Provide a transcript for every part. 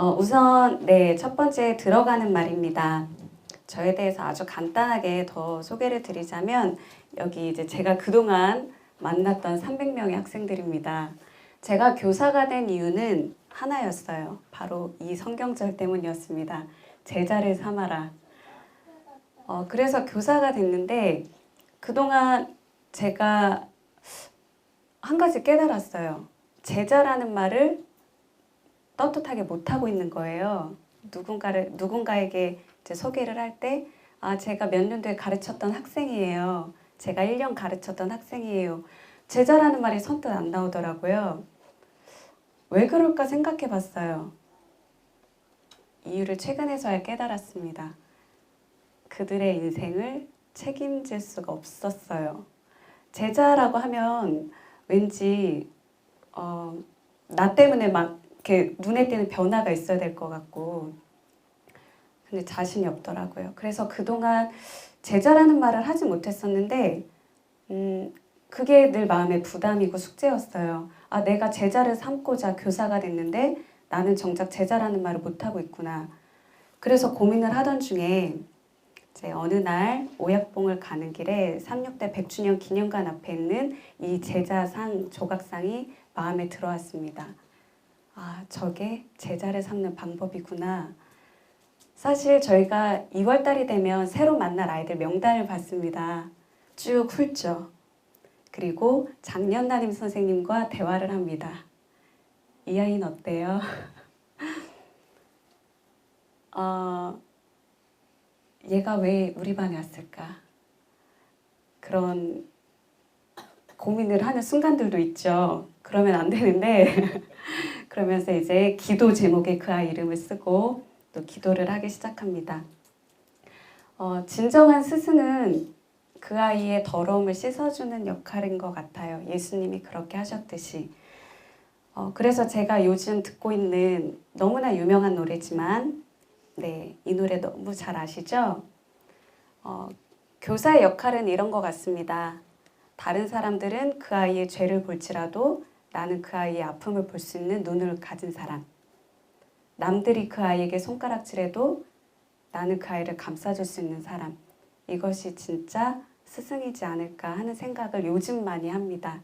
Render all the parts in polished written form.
우선 첫 번째 들어가는 말입니다. 저에 대해서 아주 간단하게 더 소개를 드리자면 여기 이제 제가 그동안 만났던 300명의 학생들입니다. 제가 교사가 된 이유는 하나였어요. 바로 이 성경절 때문이었습니다. 제자를 삼아라. 그래서 교사가 됐는데 그동안 제가 한 가지 깨달았어요. 제자라는 말을 떳떳하게 못하고 있는 거예요. 누군가에게 이제 소개를 할 때, 제가 몇 년도에 가르쳤던 학생이에요. 제가 1년 가르쳤던 학생이에요. 제자라는 말이 선뜻 안 나오더라고요. 왜 그럴까 생각해 봤어요. 이유를 최근에서야 깨달았습니다. 그들의 인생을 책임질 수가 없었어요. 제자라고 하면 왠지 나 때문에 막 이렇게 눈에 띄는 변화가 있어야 될 것 같고, 근데 자신이 없더라고요. 그래서 그동안 제자라는 말을 하지 못했었는데 그게 늘 마음의 부담이고 숙제였어요. 내가 제자를 삼고자 교사가 됐는데 나는 정작 제자라는 말을 못하고 있구나. 그래서 고민을 하던 중에 이제 어느 날 오약봉을 가는 길에 36대 100주년 기념관 앞에 있는 이 제자상 조각상이 마음에 들어왔습니다. 저게 제자를 삼는 방법이구나. 사실 저희가 2월달이 되면 새로 만날 아이들 명단을 받습니다. 쭉 훑죠. 그리고 작년 담임 선생님과 대화를 합니다. 이 아이는 어때요? 얘가 왜 우리 반에 왔을까? 그런 고민을 하는 순간들도 있죠. 그러면 안 되는데 그러면서 이제 기도 제목에 그 아이 이름을 쓰고 또 기도를 하기 시작합니다. 진정한 스승은 그 아이의 더러움을 씻어주는 역할인 것 같아요. 예수님이 그렇게 하셨듯이. 그래서 제가 요즘 듣고 있는 너무나 유명한 노래지만 이 노래 너무 잘 아시죠? 교사의 역할은 이런 것 같습니다. 다른 사람들은 그 아이의 죄를 볼지라도 나는 그 아이의 아픔을 볼 수 있는 눈을 가진 사람. 남들이 그 아이에게 손가락질해도 나는 그 아이를 감싸줄 수 있는 사람. 이것이 진짜 스승이지 않을까 하는 생각을 요즘 많이 합니다.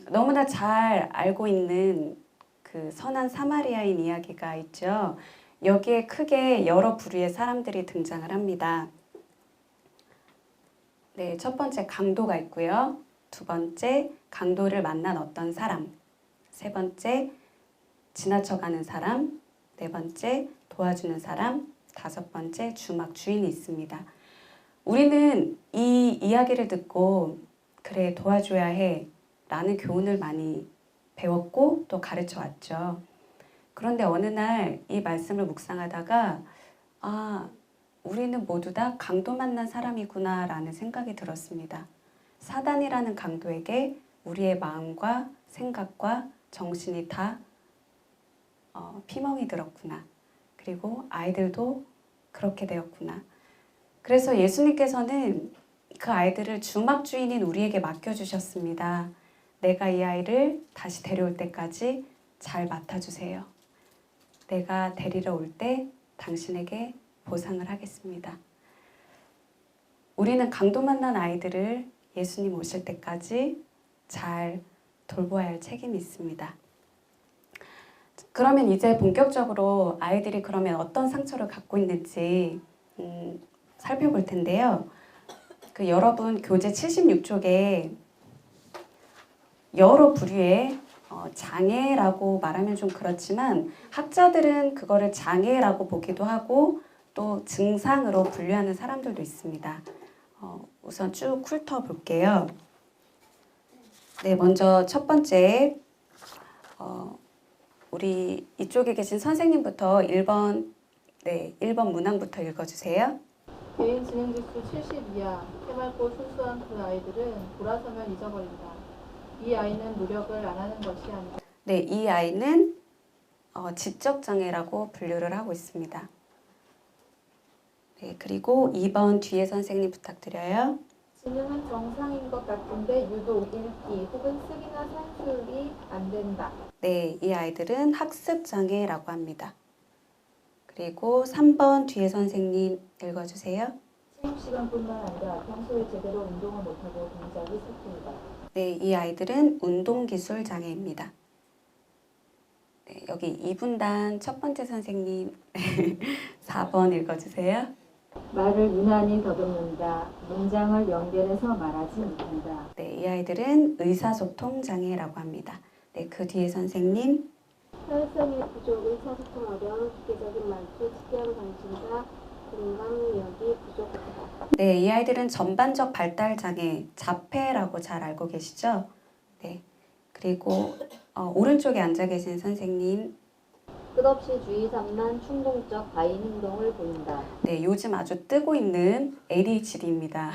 너무나 잘 알고 있는 그 선한 사마리아인 이야기가 있죠. 여기에 크게 여러 부류의 사람들이 등장을 합니다. 첫 번째 강도가 있고요. 두 번째 강도를 만난 어떤 사람. 세 번째 지나쳐가는 사람. 네 번째 도와주는 사람. 다섯 번째 주막 주인이 있습니다. 우리는 이 이야기를 듣고 그래 도와줘야 해 라는 교훈을 많이 배웠고 또 가르쳐 왔죠. 그런데 어느 날 이 말씀을 묵상하다가 우리는 모두 다 강도 만난 사람이구나 라는 생각이 들었습니다. 사단이라는 강도에게 우리의 마음과 생각과 정신이 다 피멍이 들었구나. 그리고 아이들도 그렇게 되었구나. 그래서 예수님께서는 그 아이들을 주막 주인인 우리에게 맡겨주셨습니다. 내가 이 아이를 다시 데려올 때까지 잘 맡아주세요. 내가 데리러 올 때 당신에게 보상을 하겠습니다. 우리는 강도 만난 아이들을 예수님 오실 때까지 잘 돌보아야 할 책임이 있습니다. 그러면 이제 본격적으로 아이들이 그러면 어떤 상처를 갖고 있는지 살펴볼 텐데요. 여러분 교재 76쪽에 여러 부류의 장애라고 말하면 좀 그렇지만 학자들은 그거를 장애라고 보기도 하고 또 증상으로 분류하는 사람들도 있습니다. 우선 쭉 훑어볼게요. 먼저 첫 번째 우리 이쪽에 계신 선생님부터 1번 문항부터 읽어주세요. 개인 지능지수 70 이하, 해맑고 순수한 그 아이들은 돌아서면 잊어버린다. 이 아이는 노력을 안 하는 것이 아니다. 이 아이는 지적장애라고 분류를 하고 있습니다. 그리고 2번 뒤에 선생님 부탁드려요. 지능은 정상인 것 같은데 유독 읽기 혹은 쓰기나 산술이 안 된다. 네, 이 아이들은 학습 장애라고 합니다. 그리고 3번 뒤에 선생님 읽어주세요. 체육 시간뿐만 아니라 평소에 제대로 운동을 못하고 동작이 서툴다. 네, 이 아이들은 운동기술 장애입니다. 네, 여기 2분단 첫 번째 선생님 4번 읽어주세요. 말을 유난히 더듬는다. 문장을 연결해서 말하지 못한다. 네, 이 아이들은 의사소통 장애라고 합니다. 네, 그 뒤에 선생님 사회성의 부족, 의사소통 어려움, 기계적인 말투, 특이한 관심사, 공감력이 부족하다. 네, 이 아이들은 전반적 발달 장애, 자폐라고 잘 알고 계시죠? 네, 그리고 오른쪽에 앉아 계신 선생님 끝없이 주의 산만 충동적 과잉 행동을 보인다. 네, 요즘 아주 뜨고 있는 ADHD입니다.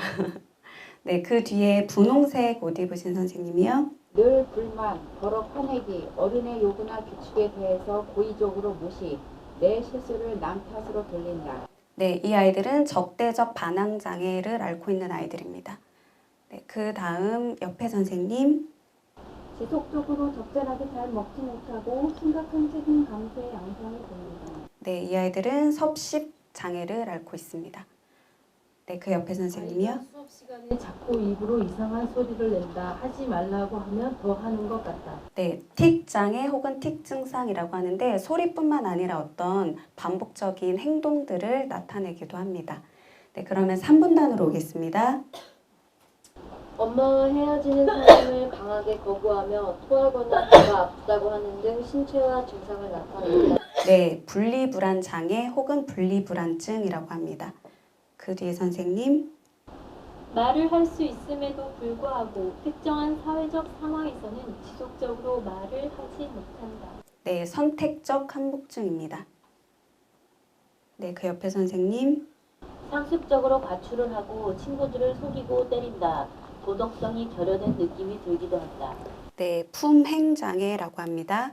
네, 그 뒤에 분홍색 옷 입으신 선생님이요. 늘 불만, 버럭 화내기, 어른의 요구나 규칙에 대해서 고의적으로 무시, 내 실수를 남 탓으로 돌린다. 네, 이 아이들은 적대적 반항 장애를 앓고 있는 아이들입니다. 네, 그 다음 옆에 선생님. 지속적으로 적절하게 잘 먹지 못하고 심각한 책임 감수의 양상을 보인다. 네, 이 아이들은 섭식 장애를 앓고 있습니다. 네, 그 옆에 선생님이요. 수업 시간에 자꾸 입으로 이상한 소리를 낸다. 하지 말라고 하면 더 하는 것 같다. 네, 틱 장애 혹은 틱 증상이라고 하는데 소리뿐만 아니라 어떤 반복적인 행동들을 나타내기도 합니다. 네, 그러면 3분단으로 오겠습니다. 엄마와 헤어지는 사람을 강하게 거부하며 토하거나 배가 아프다고 하는 등 신체화 증상을 나타낸다. 네, 분리불안 장애 혹은 분리불안증이라고 합니다. 그 뒤에 선생님. 말을 할 수 있음에도 불구하고 특정한 사회적 상황에서는 지속적으로 말을 하지 못한다. 네, 선택적 한복증입니다. 네, 그 옆에 선생님. 상습적으로 과출을 하고 친구들을 속이고 때린다. 도덕성이 결여된 느낌이 들기도 한다. 네, 품행장애라고 합니다.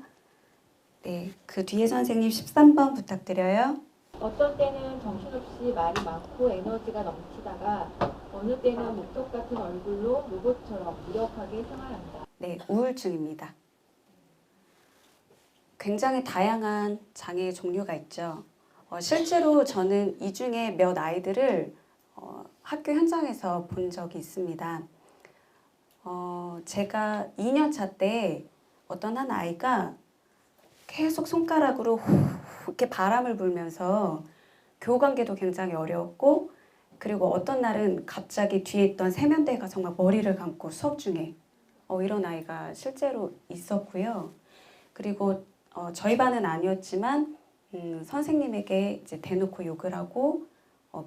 네, 그 뒤에 선생님 13번 부탁드려요. 어떤 때는 정신없이 말이 많고 에너지가 넘치다가 어느 때는 목적 같은 얼굴로 로봇처럼 무력하게 생활한다. 네, 우울증입니다. 굉장히 다양한 장애의 종류가 있죠. 실제로 저는 이 중에 몇 아이들을 학교 현장에서 본 적이 있습니다. 제가 2년차 때 어떤 한 아이가 계속 손가락으로 이렇게 바람을 불면서 교우관계도 굉장히 어려웠고, 그리고 어떤 날은 갑자기 뒤에 있던 세면대가 정말 머리를 감고 수업 중에 이런 아이가 실제로 있었고요. 그리고 저희 반은 아니었지만 선생님에게 이제 대놓고 욕을 하고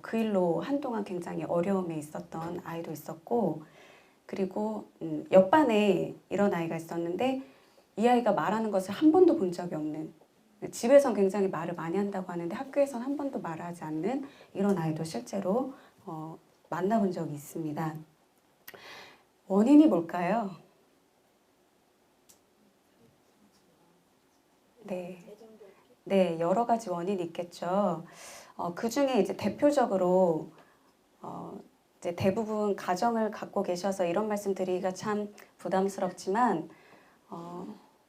그 일로 한동안 굉장히 어려움에 있었던 아이도 있었고, 그리고 옆반에 이런 아이가 있었는데 이 아이가 말하는 것을 한 번도 본 적이 없는, 집에선 굉장히 말을 많이 한다고 하는데 학교에선 한 번도 말하지 않는 이런 아이도 실제로 만나본 적이 있습니다. 원인이 뭘까요? 네, 여러 가지 원인이 있겠죠. 그 중에 이제 대표적으로 이제 대부분 가정을 갖고 계셔서 이런 말씀 드리기가 참 부담스럽지만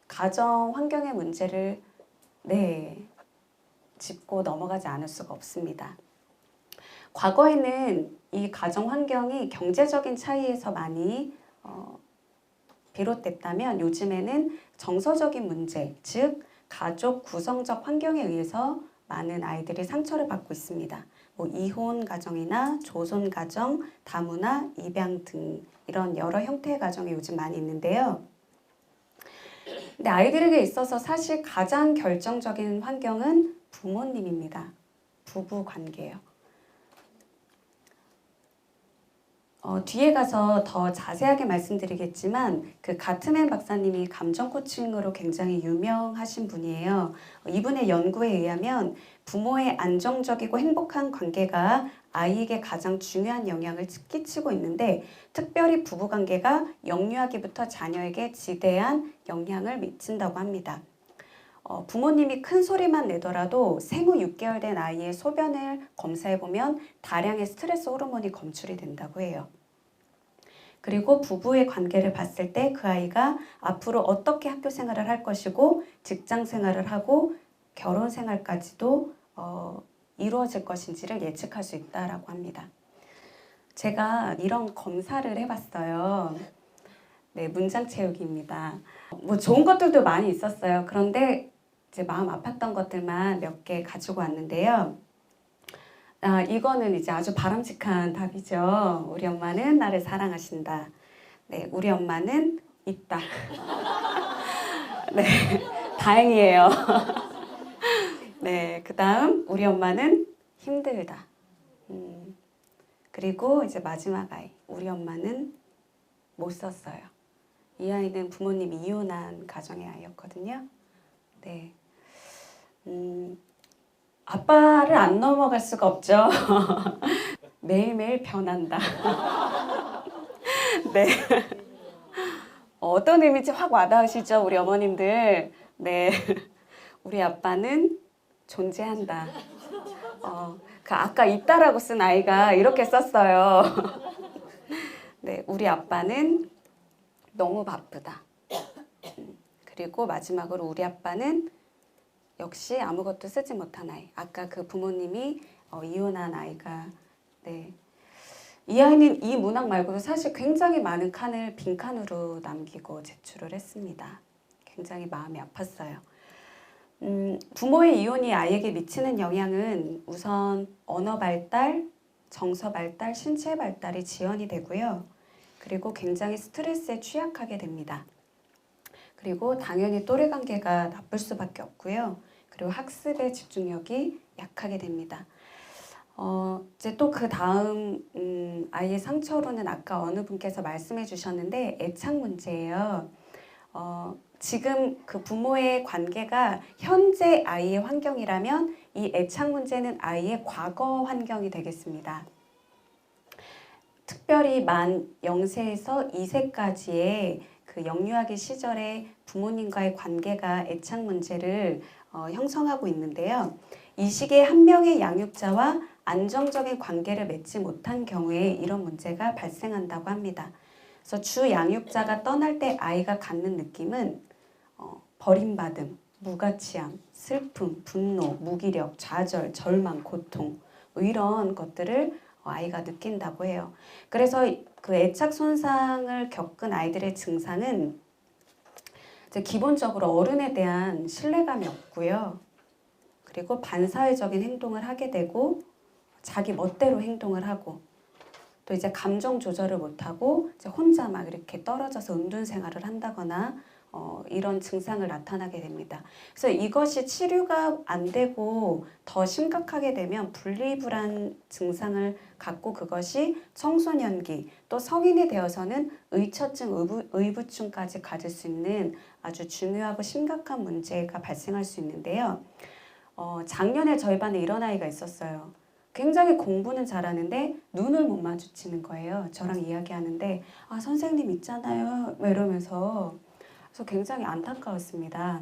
가정 환경의 문제를 짚고 넘어가지 않을 수가 없습니다. 과거에는 이 가정 환경이 경제적인 차이에서 많이 비롯됐다면 요즘에는 정서적인 문제, 즉 가족 구성적 환경에 의해서 많은 아이들이 상처를 받고 있습니다. 뭐 이혼 가정이나 조손 가정, 다문화, 입양 등 이런 여러 형태의 가정이 요즘 많이 있는데요. 근데 아이들에게 있어서 사실 가장 결정적인 환경은 부모님입니다. 부부 관계예요. 뒤에 가서 더 자세하게 말씀드리겠지만 그 가트맨 박사님이 감정 코칭으로 굉장히 유명하신 분이에요. 이분의 연구에 의하면 부모의 안정적이고 행복한 관계가 아이에게 가장 중요한 영향을 끼치고 있는데, 특별히 부부관계가 영유아기부터 자녀에게 지대한 영향을 미친다고 합니다. 부모님이 큰 소리만 내더라도 생후 6개월 된 아이의 소변을 검사해보면 다량의 스트레스 호르몬이 검출이 된다고 해요. 그리고 부부의 관계를 봤을 때 그 아이가 앞으로 어떻게 학교 생활을 할 것이고 직장 생활을 하고 결혼 생활까지도 이루어질 것인지를 예측할 수 있다라고 합니다. 제가 이런 검사를 해봤어요. 네, 문장 채우기입니다. 뭐 좋은 것들도 많이 있었어요. 그런데 제 마음 아팠던 것들만 몇 개 가지고 왔는데요. 이거는 이제 아주 바람직한 답이죠. 우리 엄마는 나를 사랑하신다. 네, 우리 엄마는 있다. 네, 다행이에요. 네, 그 다음 우리 엄마는 힘들다. 그리고 이제 마지막 아이, 우리 엄마는 못 썼어요. 이 아이는 부모님이 이혼한 가정의 아이였거든요. 네, 아빠를 안 넘어갈 수가 없죠. 매일매일 변한다. 네. 어떤 의미인지 확 와닿으시죠, 우리 어머님들. 네. 우리 아빠는 존재한다. 그 아까 있다라고 쓴 아이가 이렇게 썼어요. 네, 우리 아빠는 너무 바쁘다. 그리고 마지막으로 우리 아빠는 역시 아무것도 쓰지 못한 아이. 아까 그 부모님이 이혼한 아이가. 네. 이 아이는 이 문항 말고도 사실 굉장히 많은 칸을 빈칸으로 남기고 제출을 했습니다. 굉장히 마음이 아팠어요. 부모의 이혼이 아이에게 미치는 영향은 우선 언어 발달, 정서 발달, 신체 발달이 지연이 되고요. 그리고 굉장히 스트레스에 취약하게 됩니다. 그리고 당연히 또래 관계가 나쁠 수밖에 없고요. 그리고 학습의 집중력이 약하게 됩니다. 이제 또 그 다음 아이의 상처로는 아까 어느 분께서 말씀해 주셨는데 애착 문제예요. 지금 그 부모의 관계가 현재 아이의 환경이라면 이 애착 문제는 아이의 과거 환경이 되겠습니다. 특별히 만 0세에서 2세까지의 그 영유아기 시절에 부모님과의 관계가 애착 문제를 형성하고 있는데요. 이 시기에 한 명의 양육자와 안정적인 관계를 맺지 못한 경우에 이런 문제가 발생한다고 합니다. 그래서 주 양육자가 떠날 때 아이가 갖는 느낌은 버림받음, 무가치함, 슬픔, 분노, 무기력, 좌절, 절망, 고통 뭐 이런 것들을 아이가 느낀다고 해요. 그래서 그 애착 손상을 겪은 아이들의 증상은 이제 기본적으로 어른에 대한 신뢰감이 없고요. 그리고 반사회적인 행동을 하게 되고 자기 멋대로 행동을 하고 또 이제 감정 조절을 못하고 이제 혼자 막 이렇게 떨어져서 은둔 생활을 한다거나 이런 증상을 나타나게 됩니다. 그래서 이것이 치료가 안 되고 더 심각하게 되면 분리불안 증상을 갖고 그것이 청소년기 또 성인이 되어서는 의처증, 의부증까지 가질 수 있는 아주 중요하고 심각한 문제가 발생할 수 있는데요. 작년에 저희 반에 이런 아이가 있었어요. 굉장히 공부는 잘하는데 눈을 못 마주치는 거예요. 저랑 이야기하는데 선생님 있잖아요 이러면서 그래서 굉장히 안타까웠습니다.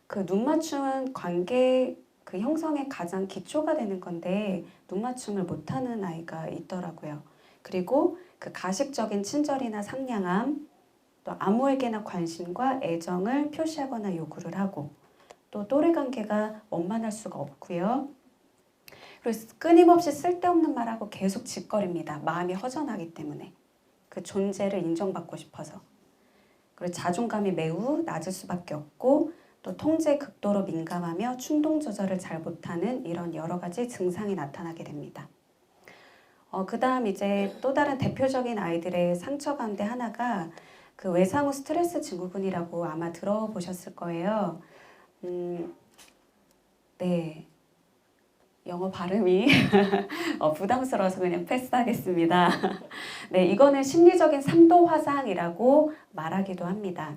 그 눈 맞춤은 관계 그 형성의 가장 기초가 되는 건데 눈 맞춤을 못하는 아이가 있더라고요. 그리고 그 가식적인 친절이나 상냥함 또 아무에게나 관심과 애정을 표시하거나 요구를 하고 또 또래 관계가 원만할 수가 없고요. 그리고 끊임없이 쓸데없는 말하고 계속 짓거립니다. 마음이 허전하기 때문에 그 존재를 인정받고 싶어서. 그리고 자존감이 매우 낮을 수밖에 없고 또 통제에 극도로 민감하며 충동 조절을 잘 못하는 이런 여러 가지 증상이 나타나게 됩니다. 그 다음 이제 또 다른 대표적인 아이들의 상처 가운데 하나가 그 외상후 스트레스 증후군이라고 아마 들어보셨을 거예요. 네. 영어 발음이 부담스러워서 그냥 패스하겠습니다. 네, 이거는 심리적인 3도 화상이라고 말하기도 합니다.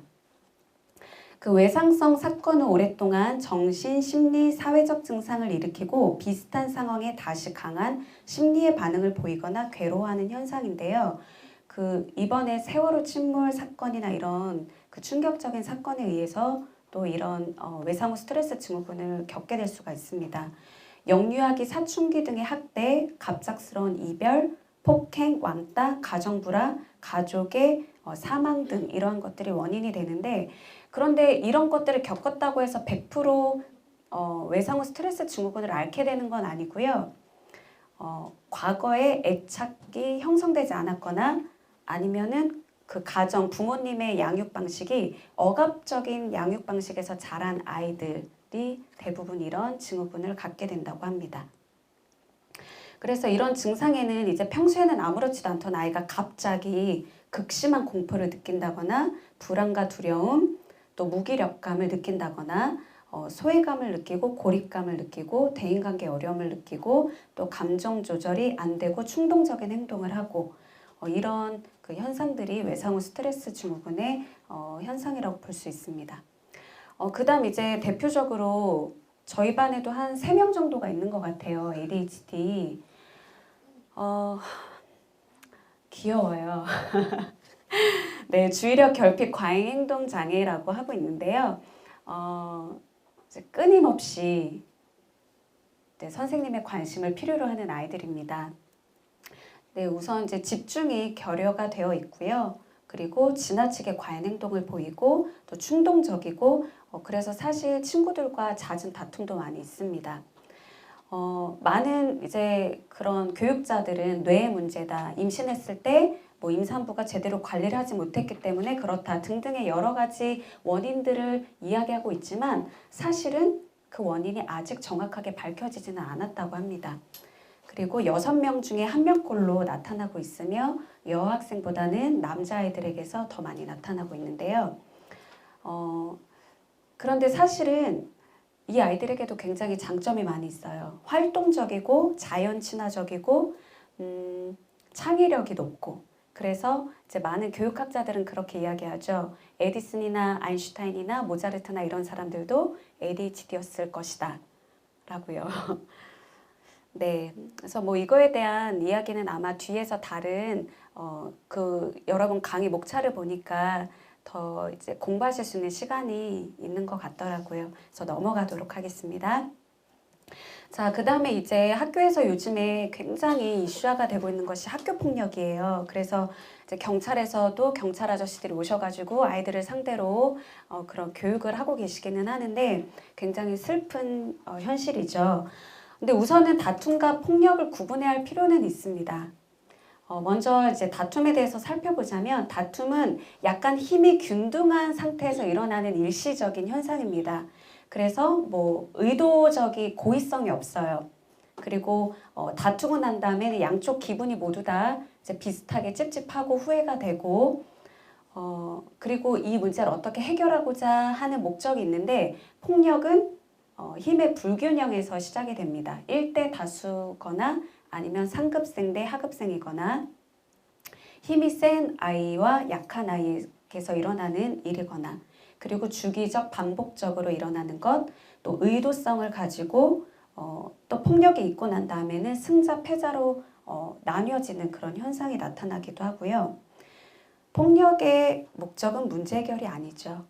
그 외상성 사건은 오랫동안 정신, 심리, 사회적 증상을 일으키고 비슷한 상황에 다시 강한 심리의 반응을 보이거나 괴로워하는 현상인데요. 그 이번에 세월호 침몰 사건이나 이런 그 충격적인 사건에 의해서 또 이런 외상후 스트레스 증후군을 겪게 될 수가 있습니다. 영유아기, 사춘기 등의 학대, 갑작스러운 이별, 폭행, 왕따, 가정불화, 가족의 사망 등 이러한 것들이 원인이 되는데, 그런데 이런 것들을 겪었다고 해서 100% 외상후 스트레스 증후군을 앓게 되는 건 아니고요. 과거에 애착이 형성되지 않았거나 아니면은 그 가정, 부모님의 양육 방식이 억압적인 양육 방식에서 자란 아이들이 대부분 이런 증후군을 갖게 된다고 합니다. 그래서 이런 증상에는 이제 평소에는 아무렇지도 않던 아이가 갑자기 극심한 공포를 느낀다거나 불안과 두려움, 또 무기력감을 느낀다거나 소외감을 느끼고 고립감을 느끼고 대인관계 어려움을 느끼고 또 감정 조절이 안 되고 충동적인 행동을 하고 이런 그 현상들이 외상후 스트레스 증후군의 현상이라고 볼 수 있습니다. 그다음 이제 대표적으로 저희 반에도 한 3명 정도가 있는 것 같아요. ADHD. 귀여워요. 네, 주의력 결핍 과잉 행동 장애라고 하고 있는데요. 이제 끊임없이 선생님의 관심을 필요로 하는 아이들입니다. 네, 우선 이제 집중이 결여가 되어 있고요. 그리고 지나치게 과잉 행동을 보이고 또 충동적이고 그래서 사실 친구들과 잦은 다툼도 많이 있습니다. 많은 이제 그런 교육자들은 뇌의 문제다, 임신했을 때 뭐 임산부가 제대로 관리를 하지 못했기 때문에 그렇다 등등의 여러 가지 원인들을 이야기하고 있지만 사실은 그 원인이 아직 정확하게 밝혀지지는 않았다고 합니다. 그리고 6명 중에 1명꼴로 나타나고 있으며 여학생보다는 남자아이들에게서 더 많이 나타나고 있는데요. 그런데 사실은 이 아이들에게도 굉장히 장점이 많이 있어요. 활동적이고 자연 친화적이고 창의력이 높고 그래서 이제 많은 교육학자들은 그렇게 이야기하죠. 에디슨이나 아인슈타인이나 모차르트나 이런 사람들도 ADHD였을 것이다 라고요. 네, 그래서 뭐 이거에 대한 이야기는 아마 뒤에서 다른 여러분 강의 목차를 보니까 더 이제 공부하실 수 있는 시간이 있는 것 같더라고요. 그래서 넘어가도록 하겠습니다. 자, 그 다음에 이제 학교에서 요즘에 굉장히 이슈화가 되고 있는 것이 학교 폭력이에요. 그래서 이제 경찰에서도 경찰 아저씨들이 오셔가지고 아이들을 상대로 그런 교육을 하고 계시기는 하는데 굉장히 슬픈 현실이죠. 근데 우선은 다툼과 폭력을 구분해야 할 필요는 있습니다. 먼저 이제 다툼에 대해서 살펴보자면 다툼은 약간 힘이 균등한 상태에서 일어나는 일시적인 현상입니다. 그래서 뭐 의도적인 고의성이 없어요. 그리고 다투고 난 다음에 양쪽 기분이 모두 다 이제 비슷하게 찝찝하고 후회가 되고 그리고 이 문제를 어떻게 해결하고자 하는 목적이 있는데 폭력은 힘의 불균형에서 시작이 됩니다. 1대 다수거나 아니면 상급생 대 하급생이거나 힘이 센 아이와 약한 아이에게서 일어나는 일이거나 그리고 주기적 반복적으로 일어나는 것, 또 의도성을 가지고 또 폭력이 있고 난 다음에는 승자 패자로 나뉘어지는 그런 현상이 나타나기도 하고요. 폭력의 목적은 문제 해결이 아니죠.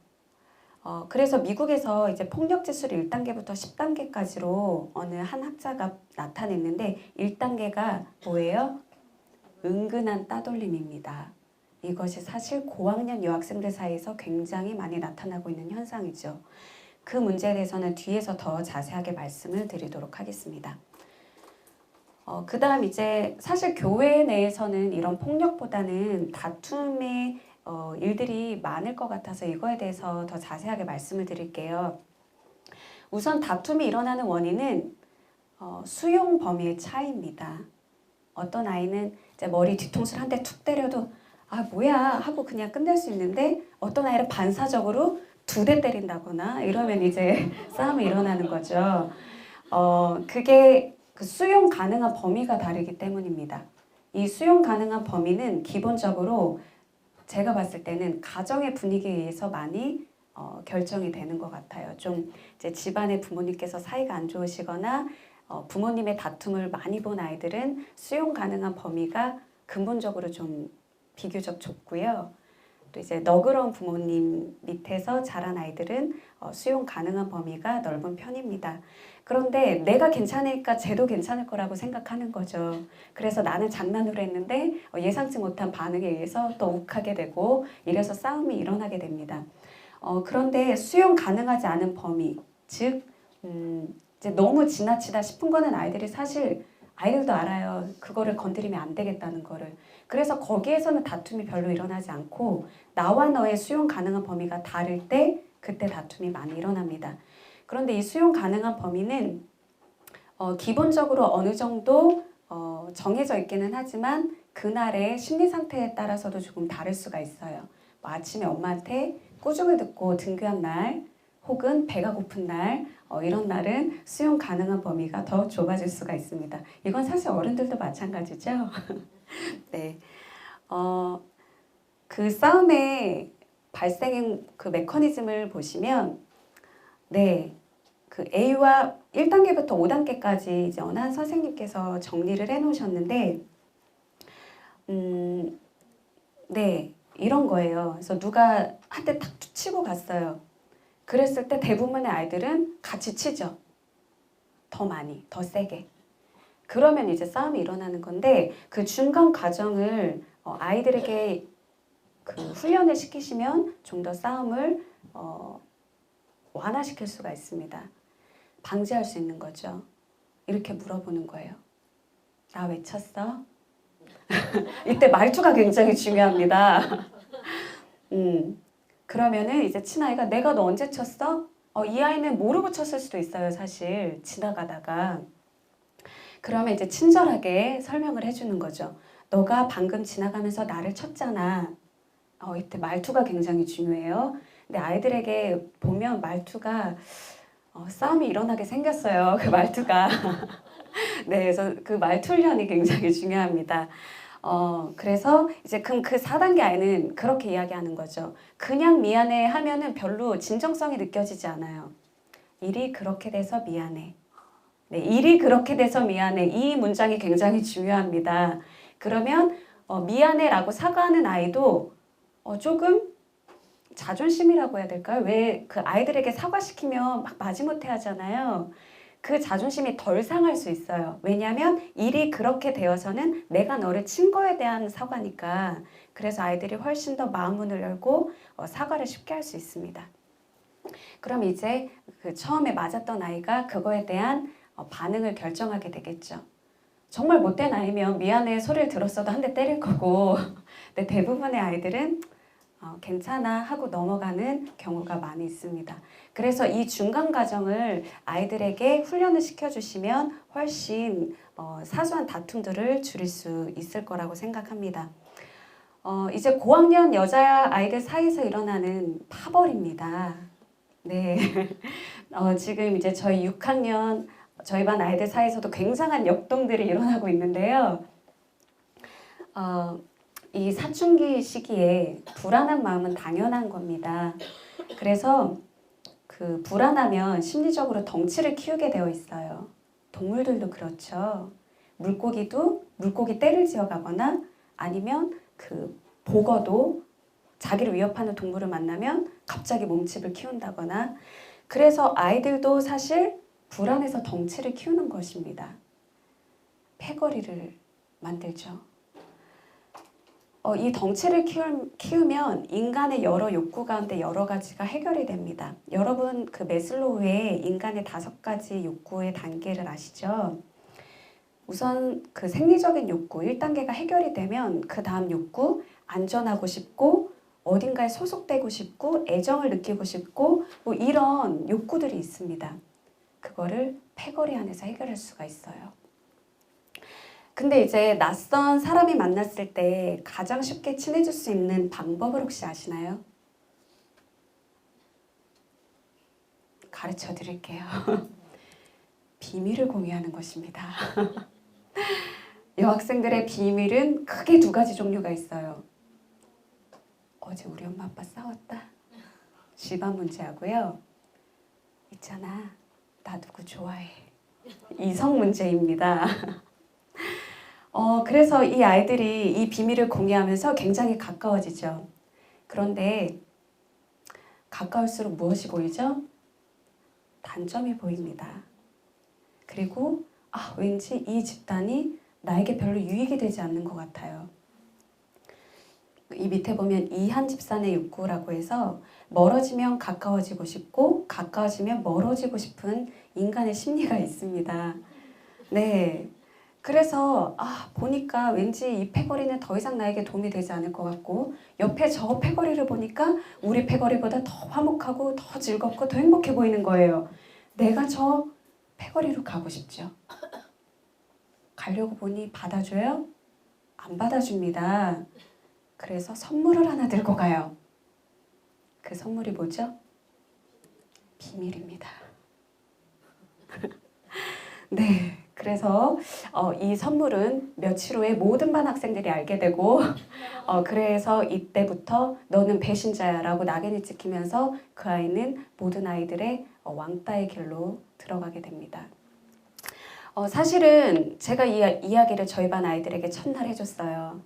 그래서 미국에서 이제 폭력 지수를 1단계부터 10단계까지로 어느 한 학자가 나타냈는데 1단계가 뭐예요? 은근한 따돌림입니다. 이것이 사실 고학년 여학생들 사이에서 굉장히 많이 나타나고 있는 현상이죠. 그 문제에 대해서는 뒤에서 더 자세하게 말씀을 드리도록 하겠습니다. 그 다음 이제 사실 교회 내에서는 이런 폭력보다는 다툼의 일들이 많을 것 같아서 이거에 대해서 더 자세하게 말씀을 드릴게요. 우선 다툼이 일어나는 원인은 수용 범위의 차이입니다. 어떤 아이는 이제 머리 뒤통수를 한 대 툭 때려도 아 뭐야 하고 그냥 끝낼 수 있는데 어떤 아이는 반사적으로 2대 때린다거나 이러면 이제 싸움이 일어나는 거죠. 그게 그 수용 가능한 범위가 다르기 때문입니다. 이 수용 가능한 범위는 기본적으로 제가 봤을 때는 가정의 분위기에 의해서 많이 결정이 되는 것 같아요. 좀 이제 집안의 부모님께서 사이가 안 좋으시거나 부모님의 다툼을 많이 본 아이들은 수용 가능한 범위가 근본적으로 좀 비교적 좁고요. 또 이제 너그러운 부모님 밑에서 자란 아이들은 수용 가능한 범위가 넓은 편입니다. 그런데 내가 괜찮으니까 쟤도 괜찮을 거라고 생각하는 거죠. 그래서 나는 장난으로 했는데 예상치 못한 반응에 의해서 또 욱하게 되고 이래서 싸움이 일어나게 됩니다. 그런데 수용 가능하지 않은 범위, 즉 이제 너무 지나치다 싶은 거는 아이들이 사실 아이들도 알아요. 그거를 건드리면 안 되겠다는 거를. 그래서 거기에서는 다툼이 별로 일어나지 않고 나와 너의 수용 가능한 범위가 다를 때 그때 다툼이 많이 일어납니다. 그런데 이 수용 가능한 범위는 기본적으로 어느 정도 정해져 있기는 하지만 그날의 심리 상태에 따라서도 조금 다를 수가 있어요. 뭐 아침에 엄마한테 꾸중을 듣고 등교한 날 혹은 배가 고픈 날 이런 날은 수용 가능한 범위가 더 좁아질 수가 있습니다. 이건 사실 어른들도 마찬가지죠. 네, 그 싸움의 발생 그 메커니즘을 보시면 네, 그 A와 1단계부터 5단계까지 이제 어느 한 선생님께서 정리를 해놓으셨는데 네, 이런 거예요. 그래서 누가 한테 탁 치고 갔어요. 그랬을 때 대부분의 아이들은 같이 치죠. 더 많이, 더 세게. 그러면 이제 싸움이 일어나는 건데 그 중간 과정을 아이들에게 그 훈련을 시키시면 좀 더 싸움을 완화시킬 수가 있습니다. 방지할 수 있는 거죠. 이렇게 물어보는 거예요. 나 왜 쳤어? 이때 말투가 굉장히 중요합니다. 그러면은 이제 친아이가 내가 너 언제 쳤어? 이 아이는 모르고 쳤을 수도 있어요, 사실. 지나가다가. 그러면 이제 친절하게 설명을 해주는 거죠. 너가 방금 지나가면서 나를 쳤잖아. 이때 말투가 굉장히 중요해요. 근데 아이들에게 보면 말투가 싸움이 일어나게 생겼어요. 그 말투가. 네, 그래서 그 말투 훈련이 굉장히 중요합니다. 그래서 이제 그럼 그 4단계 아이는 그렇게 이야기하는 거죠. 그냥 미안해 하면은 별로 진정성이 느껴지지 않아요. 일이 그렇게 돼서 미안해. 네, 일이 그렇게 돼서 미안해. 이 문장이 굉장히 중요합니다. 그러면 미안해라고 사과하는 아이도 조금 자존심이라고 해야 될까요? 왜 그 아이들에게 사과시키면 막 마지못해 하잖아요. 그 자존심이 덜 상할 수 있어요. 왜냐하면 일이 그렇게 되어서는 내가 너를 친 거에 대한 사과니까. 그래서 아이들이 훨씬 더 마음문을 열고 사과를 쉽게 할 수 있습니다. 그럼 이제 그 처음에 맞았던 아이가 그거에 대한 반응을 결정하게 되겠죠. 정말 못된 아이면 미안해 소리를 들었어도 한 대 때릴 거고 근데 대부분의 아이들은 괜찮아 하고 넘어가는 경우가 많이 있습니다. 그래서 이 중간 과정을 아이들에게 훈련을 시켜주시면 훨씬 사소한 다툼들을 줄일 수 있을 거라고 생각합니다. 이제 고학년 여자아이들 사이에서 일어나는 파벌입니다. 네, 지금 이제 저희 6학년 저희 반 아이들 사이에서도 굉장한 역동들이 일어나고 있는데요. 이 사춘기 시기에 불안한 마음은 당연한 겁니다. 그래서 그 불안하면 심리적으로 덩치를 키우게 되어 있어요. 동물들도 그렇죠. 물고기도 물고기 떼를 지어가거나 아니면 그 보거도 자기를 위협하는 동물을 만나면 갑자기 몸집을 키운다거나 그래서 아이들도 사실 불안해서 덩치를 키우는 것입니다. 패거리를 만들죠. 이 덩치를 키우면 인간의 여러 욕구 가운데 여러 가지가 해결이 됩니다. 여러분 그 매슬로우의 인간의 5가지 욕구의 단계를 아시죠? 우선 그 생리적인 욕구 1단계가 해결이 되면 그 다음 욕구 안전하고 싶고 어딘가에 소속되고 싶고 애정을 느끼고 싶고 뭐 이런 욕구들이 있습니다. 그거를 패거리 안에서 해결할 수가 있어요. 근데 이제 낯선 사람이 만났을 때 가장 쉽게 친해질 수 있는 방법을 혹시 아시나요? 가르쳐 드릴게요. 비밀을 공유하는 것입니다. 여학생들의 비밀은 크게 2가지 종류가 있어요. 어제 우리 엄마 아빠 싸웠다. 집안 문제하고요. 있잖아, 나 누구 좋아해. 이성 문제입니다. 그래서 이 아이들이 이 비밀을 공유하면서 굉장히 가까워지죠. 그런데 가까울수록 무엇이 보이죠? 단점이 보입니다. 그리고 왠지 이 집단이 나에게 별로 유익이 되지 않는 것 같아요. 이 밑에 보면 이한 집산의 욕구라고 해서 멀어지면 가까워지고 싶고 가까워지면 멀어지고 싶은 인간의 심리가 있습니다. 네. 그래서 보니까 왠지 이 패거리는 더 이상 나에게 도움이 되지 않을 것 같고 옆에 저 패거리를 보니까 우리 패거리보다 더 화목하고 더 즐겁고 더 행복해 보이는 거예요. 내가 저 패거리로 가고 싶죠. 가려고 보니 받아줘요? 안 받아줍니다. 그래서 선물을 하나 들고 가요. 그 선물이 뭐죠? 비밀입니다. 네, 그래서 이 선물은 며칠 후에 모든 반 학생들이 알게 되고 그래서 이때부터 너는 배신자야 라고 낙인이 찍히면서 그 아이는 모든 아이들의 왕따의 길로 들어가게 됩니다. 사실은 제가 이 이야기를 저희 반 아이들에게 첫날 해줬어요.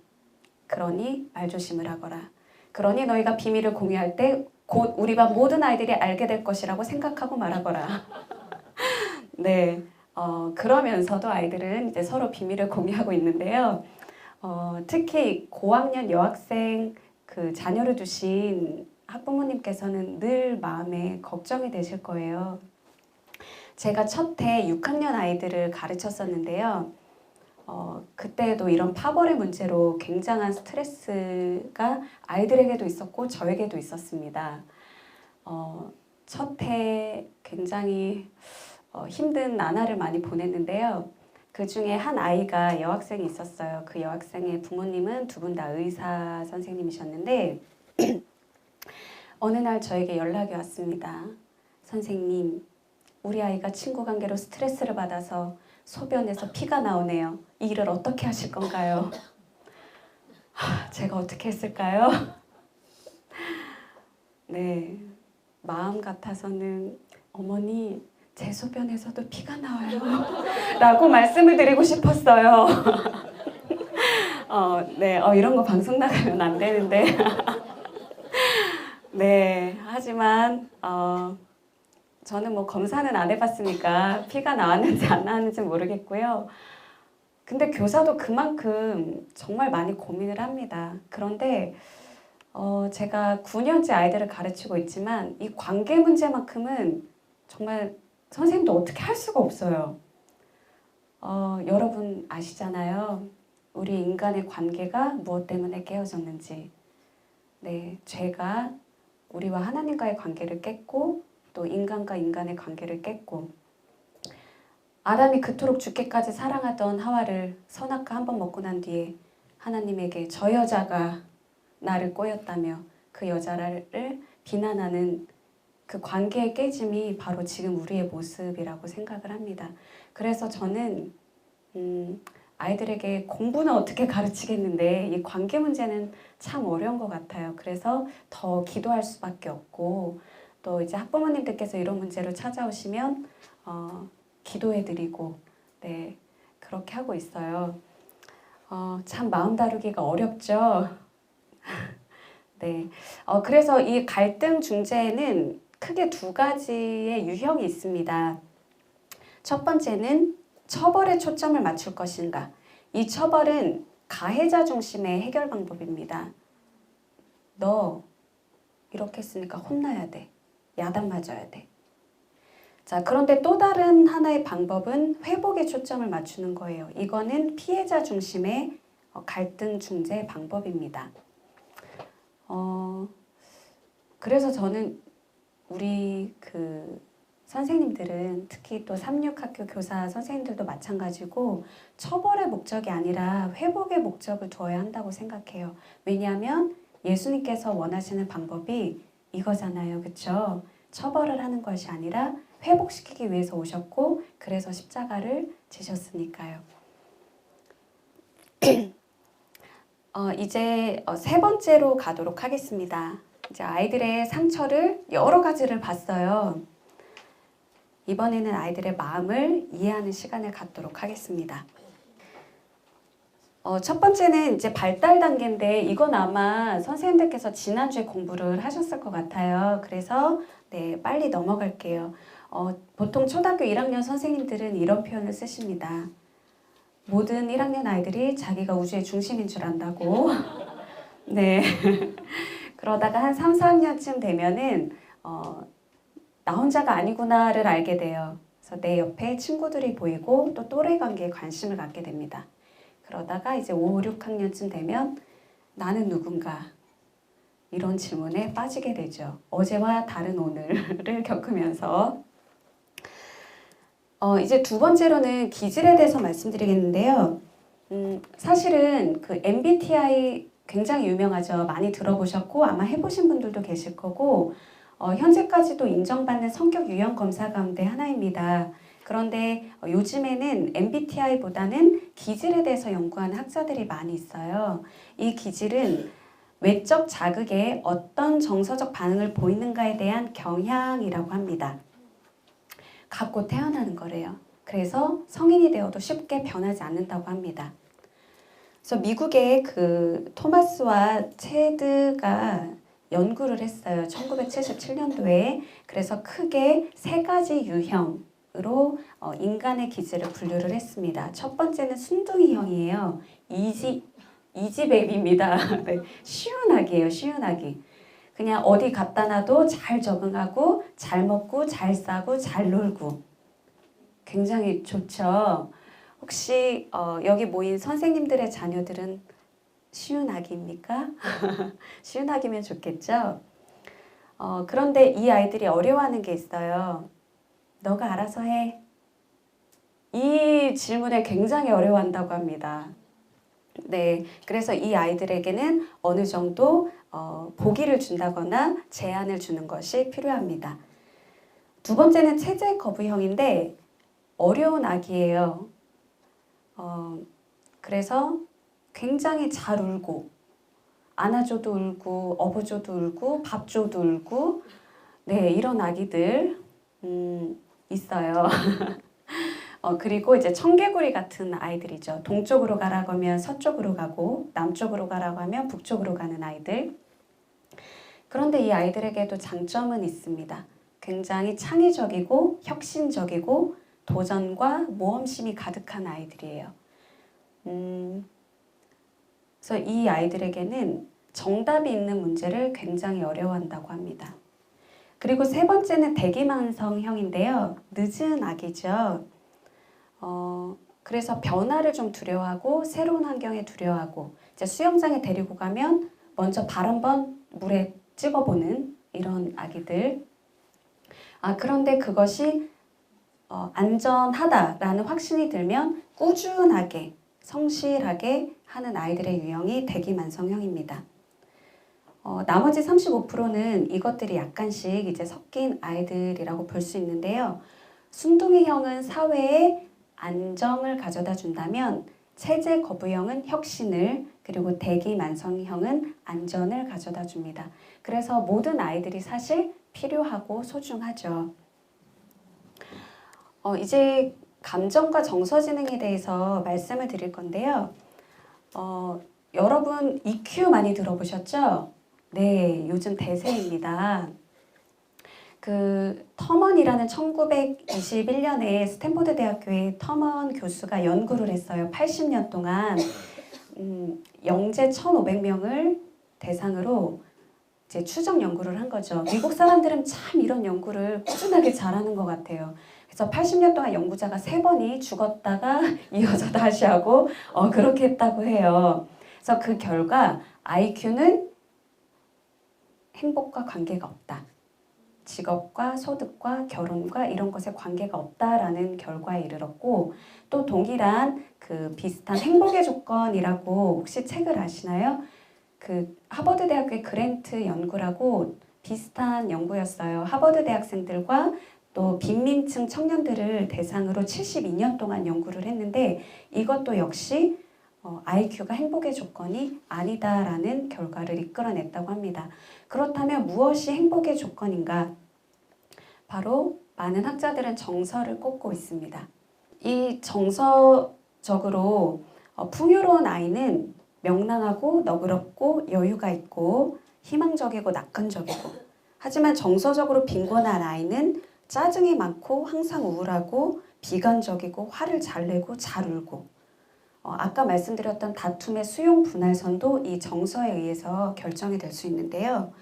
그러니 말조심을 하거라. 그러니 너희가 비밀을 공유할 때 곧 우리 반 모든 아이들이 알게 될 것이라고 생각하고 말하거라. 네, 그러면서도 아이들은 이제 서로 비밀을 공유하고 있는데요. 특히 고학년 여학생 그 자녀를 두신 학부모님께서는 늘 마음에 걱정이 되실 거예요. 제가 첫 해 6학년 아이들을 가르쳤었는데요. 그때도 이런 파벌의 문제로 굉장한 스트레스가 아이들에게도 있었고 저에게도 있었습니다. 첫 해 굉장히 힘든 나날을 많이 보냈는데요. 그 중에 한 아이가 여학생이 있었어요. 그 여학생의 부모님은 두 분 다 의사 선생님이셨는데 어느 날 저에게 연락이 왔습니다. 선생님, 우리 아이가 친구 관계로 스트레스를 받아서 소변에서 피가 나오네요. 이 일을 어떻게 하실 건가요? 제가 어떻게 했을까요? 네, 마음 같아서는 어머니 제 소변에서도 피가 나와요 라고 말씀을 드리고 싶었어요. 네, 이런 거 방송 나가면 안 되는데 네, 하지만 저는 뭐 검사는 안 해봤으니까 피가 나왔는지 안 나왔는지 모르겠고요. 근데 교사도 그만큼 정말 많이 고민을 합니다. 그런데 제가 9년째 아이들을 가르치고 있지만 이 관계 문제만큼은 정말 선생님도 어떻게 할 수가 없어요. 여러분 아시잖아요. 우리 인간의 관계가 무엇 때문에 깨어졌는지. 네, 죄가 우리와 하나님과의 관계를 깼고 또 인간과 인간의 관계를 깼고 아담이 그토록 죽기까지 사랑하던 하와를 선악과 한 번 먹고 난 뒤에 하나님에게 저 여자가 나를 꼬였다며 그 여자를 비난하는 그 관계의 깨짐이 바로 지금 우리의 모습이라고 생각을 합니다. 그래서 저는 아이들에게 공부는 어떻게 가르치겠는데 이 관계 문제는 참 어려운 것 같아요. 그래서 더 기도할 수밖에 없고 또 이제 학부모님들께서 이런 문제로 찾아오시면 기도해드리고 네 그렇게 하고 있어요. 참 마음 다루기가 어렵죠. 네, 그래서 이 갈등 중재에는 크게 두 가지의 유형이 있습니다. 첫 번째는 처벌에 초점을 맞출 것인가. 이 처벌은 가해자 중심의 해결 방법입니다. 너 이렇게 했으니까 혼나야 돼. 야단 맞아야 돼. 자, 그런데 또 다른 하나의 방법은 회복에 초점을 맞추는 거예요. 이거는 피해자 중심의 갈등 중재 방법입니다. 그래서 저는 우리 그 선생님들은 특히 또 3,6학교 교사 선생님들도 마찬가지고 처벌의 목적이 아니라 회복의 목적을 두어야 한다고 생각해요. 왜냐하면 예수님께서 원하시는 방법이 이거잖아요. 그렇죠? 처벌을 하는 것이 아니라 회복시키기 위해서 오셨고 그래서 십자가를 지셨으니까요. 이제 세 번째로 가도록 하겠습니다. 이제 아이들의 상처를 여러 가지를 봤어요. 이번에는 아이들의 마음을 이해하는 시간을 갖도록 하겠습니다. 첫 번째는 이제 발달 단계인데 이건 아마 선생님들께서 지난주에 공부를 하셨을 것 같아요. 그래서 네, 빨리 넘어갈게요. 보통 초등학교 1학년 선생님들은 이런 표현을 쓰십니다. 모든 1학년 아이들이 자기가 우주의 중심인 줄 안다고. 네. 그러다가 한 3, 4학년쯤 되면은 나 혼자가 아니구나를 알게 돼요. 그래서 내 옆에 친구들이 보이고 또 또래 관계에 관심을 갖게 됩니다. 그러다가 이제 5, 6학년쯤 되면 나는 누군가? 이런 질문에 빠지게 되죠. 어제와 다른 오늘을 겪으면서. 이제 두 번째로는 기질에 대해서 말씀드리겠는데요. 사실은 그 MBTI 굉장히 유명하죠. 많이 들어보셨고 아마 해보신 분들도 계실 거고 현재까지도 인정받는 성격 유형 검사 가운데 하나입니다. 그런데 요즘에는 MBTI보다는 기질에 대해서 연구하는 학자들이 많이 있어요. 이 기질은 외적 자극에 어떤 정서적 반응을 보이는가에 대한 경향이라고 합니다. 갖고 태어나는 거래요. 그래서 성인이 되어도 쉽게 변하지 않는다고 합니다. 그래서 미국의 그 토마스와 체드가 연구를 했어요. 1977년도에. 그래서 크게 세 가지 유형으로 인간의 기질을 분류를 했습니다. 첫 번째는 순둥이형이에요. 이지베이비입니다. 네, 쉬운 아기예요. 쉬운 아기. 그냥 어디 갖다 놔도 잘 적응하고 잘 먹고 잘 싸고 잘 놀고 굉장히 좋죠. 혹시 여기 모인 선생님들의 자녀들은 쉬운 아기입니까? 쉬운 아기면 좋겠죠? 그런데 이 아이들이 어려워하는 게 있어요. 너가 알아서 해. 이 질문에 굉장히 어려워한다고 합니다. 네, 그래서 이 아이들에게는 어느 정도 보기를 준다거나 제한을 주는 것이 필요합니다. 두 번째는 체제 거부형인데 어려운 아기예요. 그래서 굉장히 잘 울고 안아줘도 울고 업어줘도 울고 밥 줘도 울고 네, 이런 아기들 있어요. 그리고 이제 청개구리 같은 아이들이죠. 동쪽으로 가라고 하면 서쪽으로 가고 남쪽으로 가라고 하면 북쪽으로 가는 아이들. 그런데 이 아이들에게도 장점은 있습니다. 굉장히 창의적이고 혁신적이고 도전과 모험심이 가득한 아이들이에요. 그래서 이 아이들에게는 정답이 있는 문제를 굉장히 어려워한다고 합니다. 그리고 세 번째는 대기만성형인데요. 늦은 아기죠. 그래서 변화를 좀 두려워하고 새로운 환경에 두려워하고 이제 수영장에 데리고 가면 먼저 발 한번 물에 찍어보는 이런 아기들. 그런데 그것이 안전하다라는 확신이 들면 꾸준하게 성실하게 하는 아이들의 유형이 대기만성형입니다. 나머지 35%는 이것들이 약간씩 이제 섞인 아이들이라고 볼 수 있는데요. 순둥이형은 사회에 안정을 가져다 준다면 체제 거부형은 혁신을 그리고 대기만성형은 안전을 가져다 줍니다. 그래서 모든 아이들이 사실 필요하고 소중하죠. 이제 감정과 정서지능에 대해서 말씀을 드릴 건데요. 여러분 EQ 많이 들어보셨죠? 네, 요즘 대세입니다. 그 터먼이라는 1921년에 스탠포드 대학교의 터먼 교수가 연구를 했어요. 80년 동안 영재 1,500명을 대상으로 이제 추적 연구를 한 거죠. 미국 사람들은 참 이런 연구를 꾸준하게 잘하는 것 같아요. 그래서 80년 동안 연구자가 3번이 죽었다가 이어져 다시 하고 그렇게 했다고 해요. 그래서 그 결과 IQ는 행복과 관계가 없다. 직업과 소득과 결혼과 이런 것에 관계가 없다라는 결과에 이르렀고 또 동일한 그 비슷한 행복의 조건이라고 혹시 책을 아시나요? 그 하버드 대학교의 그랜트 연구라고 비슷한 연구였어요. 하버드 대학생들과 또 빈민층 청년들을 대상으로 72년 동안 연구를 했는데 이것도 역시 IQ가 행복의 조건이 아니다라는 결과를 이끌어냈다고 합니다. 그렇다면 무엇이 행복의 조건인가? 바로 많은 학자들은 정서를 꼽고 있습니다. 이 정서적으로 풍요로운 아이는 명랑하고 너그럽고 여유가 있고 희망적이고 낙관적이고, 하지만 정서적으로 빈곤한 아이는 짜증이 많고 항상 우울하고 비관적이고 화를 잘 내고 잘 울고, 아까 말씀드렸던 다툼의 수용 분할선도 이 정서에 의해서 결정이 될 수 있는데요.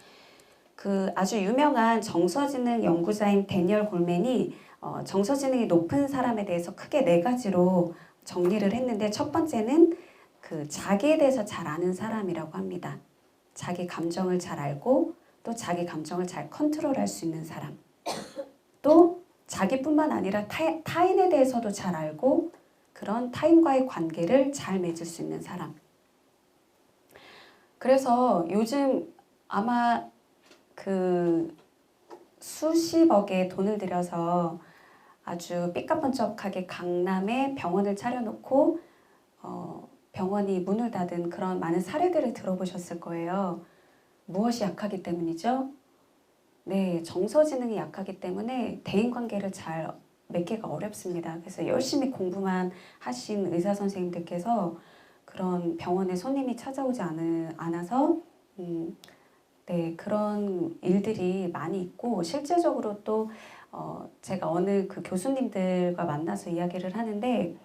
그 아주 유명한 정서지능 연구자인 데니얼 골맨이 정서지능이 높은 사람에 대해서 크게 4가지로 정리를 했는데, 첫 번째는 그 자기에 대해서 잘 아는 사람이라고 합니다. 자기 감정을 잘 알고 또 자기 감정을 잘 컨트롤할 수 있는 사람. 또 자기뿐만 아니라 타인에 대해서도 잘 알고 그런 타인과의 관계를 잘 맺을 수 있는 사람. 그래서 요즘 아마 그 수십억의 돈을 들여서 아주 삐까뻔쩍하게 강남에 병원을 차려놓고 병원이 문을 닫은 그런 많은 사례들을 들어보셨을 거예요. 무엇이 약하기 때문이죠? 네, 정서지능이 약하기 때문에 대인관계를 잘 맺기가 어렵습니다. 그래서 열심히 공부만 하신 의사 선생님들께서 그런 병원에 손님이 찾아오지 않아서 네, 그런 일들이 많이 있고, 실제적으로 또 제가 어느 그 교수님들과 만나서 이야기를 하는데,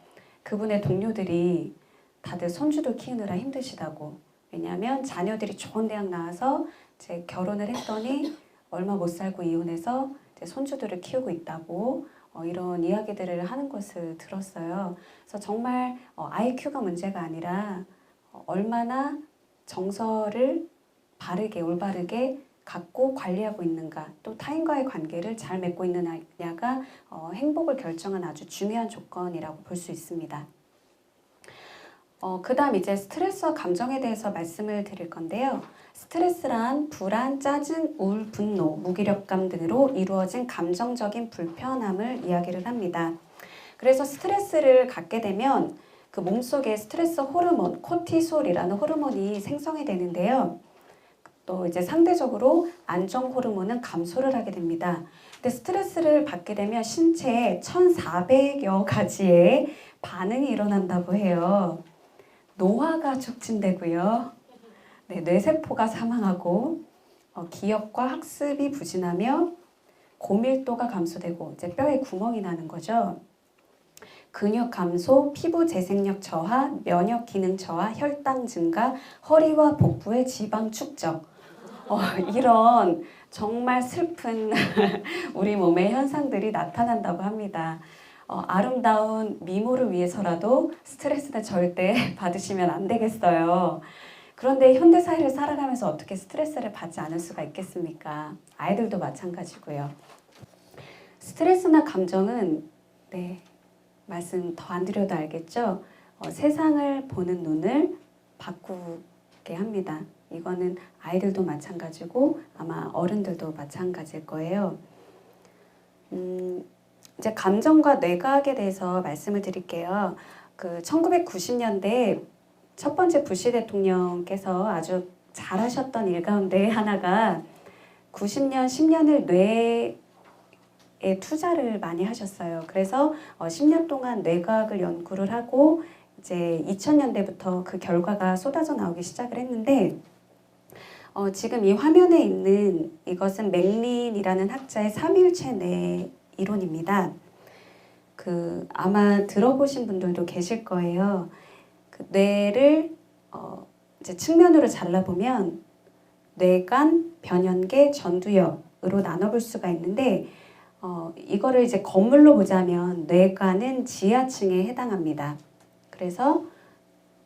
그분의 동료들이 다들 손주들 키우느라 힘드시다고. 왜냐하면 자녀들이 좋은 대학 나와서 이제 결혼을 했더니 얼마 못 살고 이혼해서 이제 손주들을 키우고 있다고 이런 이야기들을 하는 것을 들었어요. 그래서 정말 IQ가 문제가 아니라 얼마나 정서를 바르게 올바르게 갖고 관리하고 있는가, 또 타인과의 관계를 잘 맺고 있느냐가 행복을 결정하는 아주 중요한 조건이라고 볼 수 있습니다. 그 다음 이제 스트레스와 감정에 대해서 말씀을 드릴 건데요. 스트레스란 불안, 짜증, 우울, 분노, 무기력감 등으로 이루어진 감정적인 불편함을 이야기를 합니다. 그래서 스트레스를 갖게 되면 그 몸속에 스트레스 호르몬, 코티솔이라는 호르몬이 생성이 되는데요. 또 이제 상대적으로 안정 호르몬은 감소를 하게 됩니다. 근데 스트레스를 받게 되면 신체에 1,400여 가지의 반응이 일어난다고 해요. 노화가 촉진되고요. 네, 뇌세포가 사망하고 기억과 학습이 부진하며 고밀도가 감소되고 이제 뼈에 구멍이 나는 거죠. 근육 감소, 피부 재생력 저하, 면역 기능 저하, 혈당 증가, 허리와 복부의 지방 축적. 이런 정말 슬픈 우리 몸의 현상들이 나타난다고 합니다. 아름다운 미모를 위해서라도 스트레스는 절대 받으시면 안 되겠어요. 그런데 현대사회를 살아가면서 어떻게 스트레스를 받지 않을 수가 있겠습니까? 아이들도 마찬가지고요. 스트레스나 감정은 네, 말씀 더 안 드려도 알겠죠? 세상을 보는 눈을 바꾸게 합니다. 이거는 아이들도 마찬가지고 아마 어른들도 마찬가지일 거예요. 이제 감정과 뇌과학에 대해서 말씀을 드릴게요. 그 1990년대 첫 번째 부시 대통령께서 아주 잘하셨던 일 가운데 하나가 90년, 10년을 뇌에 투자를 많이 하셨어요. 그래서 10년 동안 뇌과학을 연구를 하고 이제 2000년대부터 그 결과가 쏟아져 나오기 시작을 했는데, 지금 이 화면에 있는 이것은 맥린이라는 학자의 3일체 뇌 이론입니다. 그 아마 들어보신 분들도 계실 거예요. 그 뇌를 이제 측면으로 잘라보면 뇌간, 변연계, 전두엽으로 나눠볼 수가 있는데, 이거를 이제 건물로 보자면 뇌간은 지하층에 해당합니다. 그래서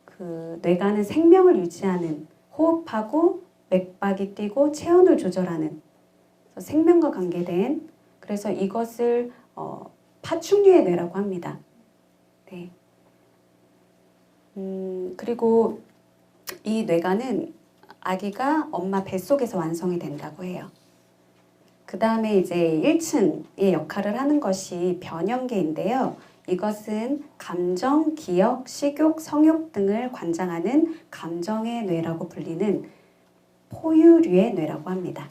그 뇌간은 생명을 유지하는, 호흡하고 맥박이 뛰고 체온을 조절하는 생명과 관계된, 그래서 이것을 파충류의 뇌라고 합니다. 네. 그리고 이 뇌간은 아기가 엄마 뱃속에서 완성이 된다고 해요. 그 다음에 이제 1층의 역할을 하는 것이 변연계인데요. 이것은 감정, 기억, 식욕, 성욕 등을 관장하는 감정의 뇌라고 불리는 포유류의 뇌라고 합니다.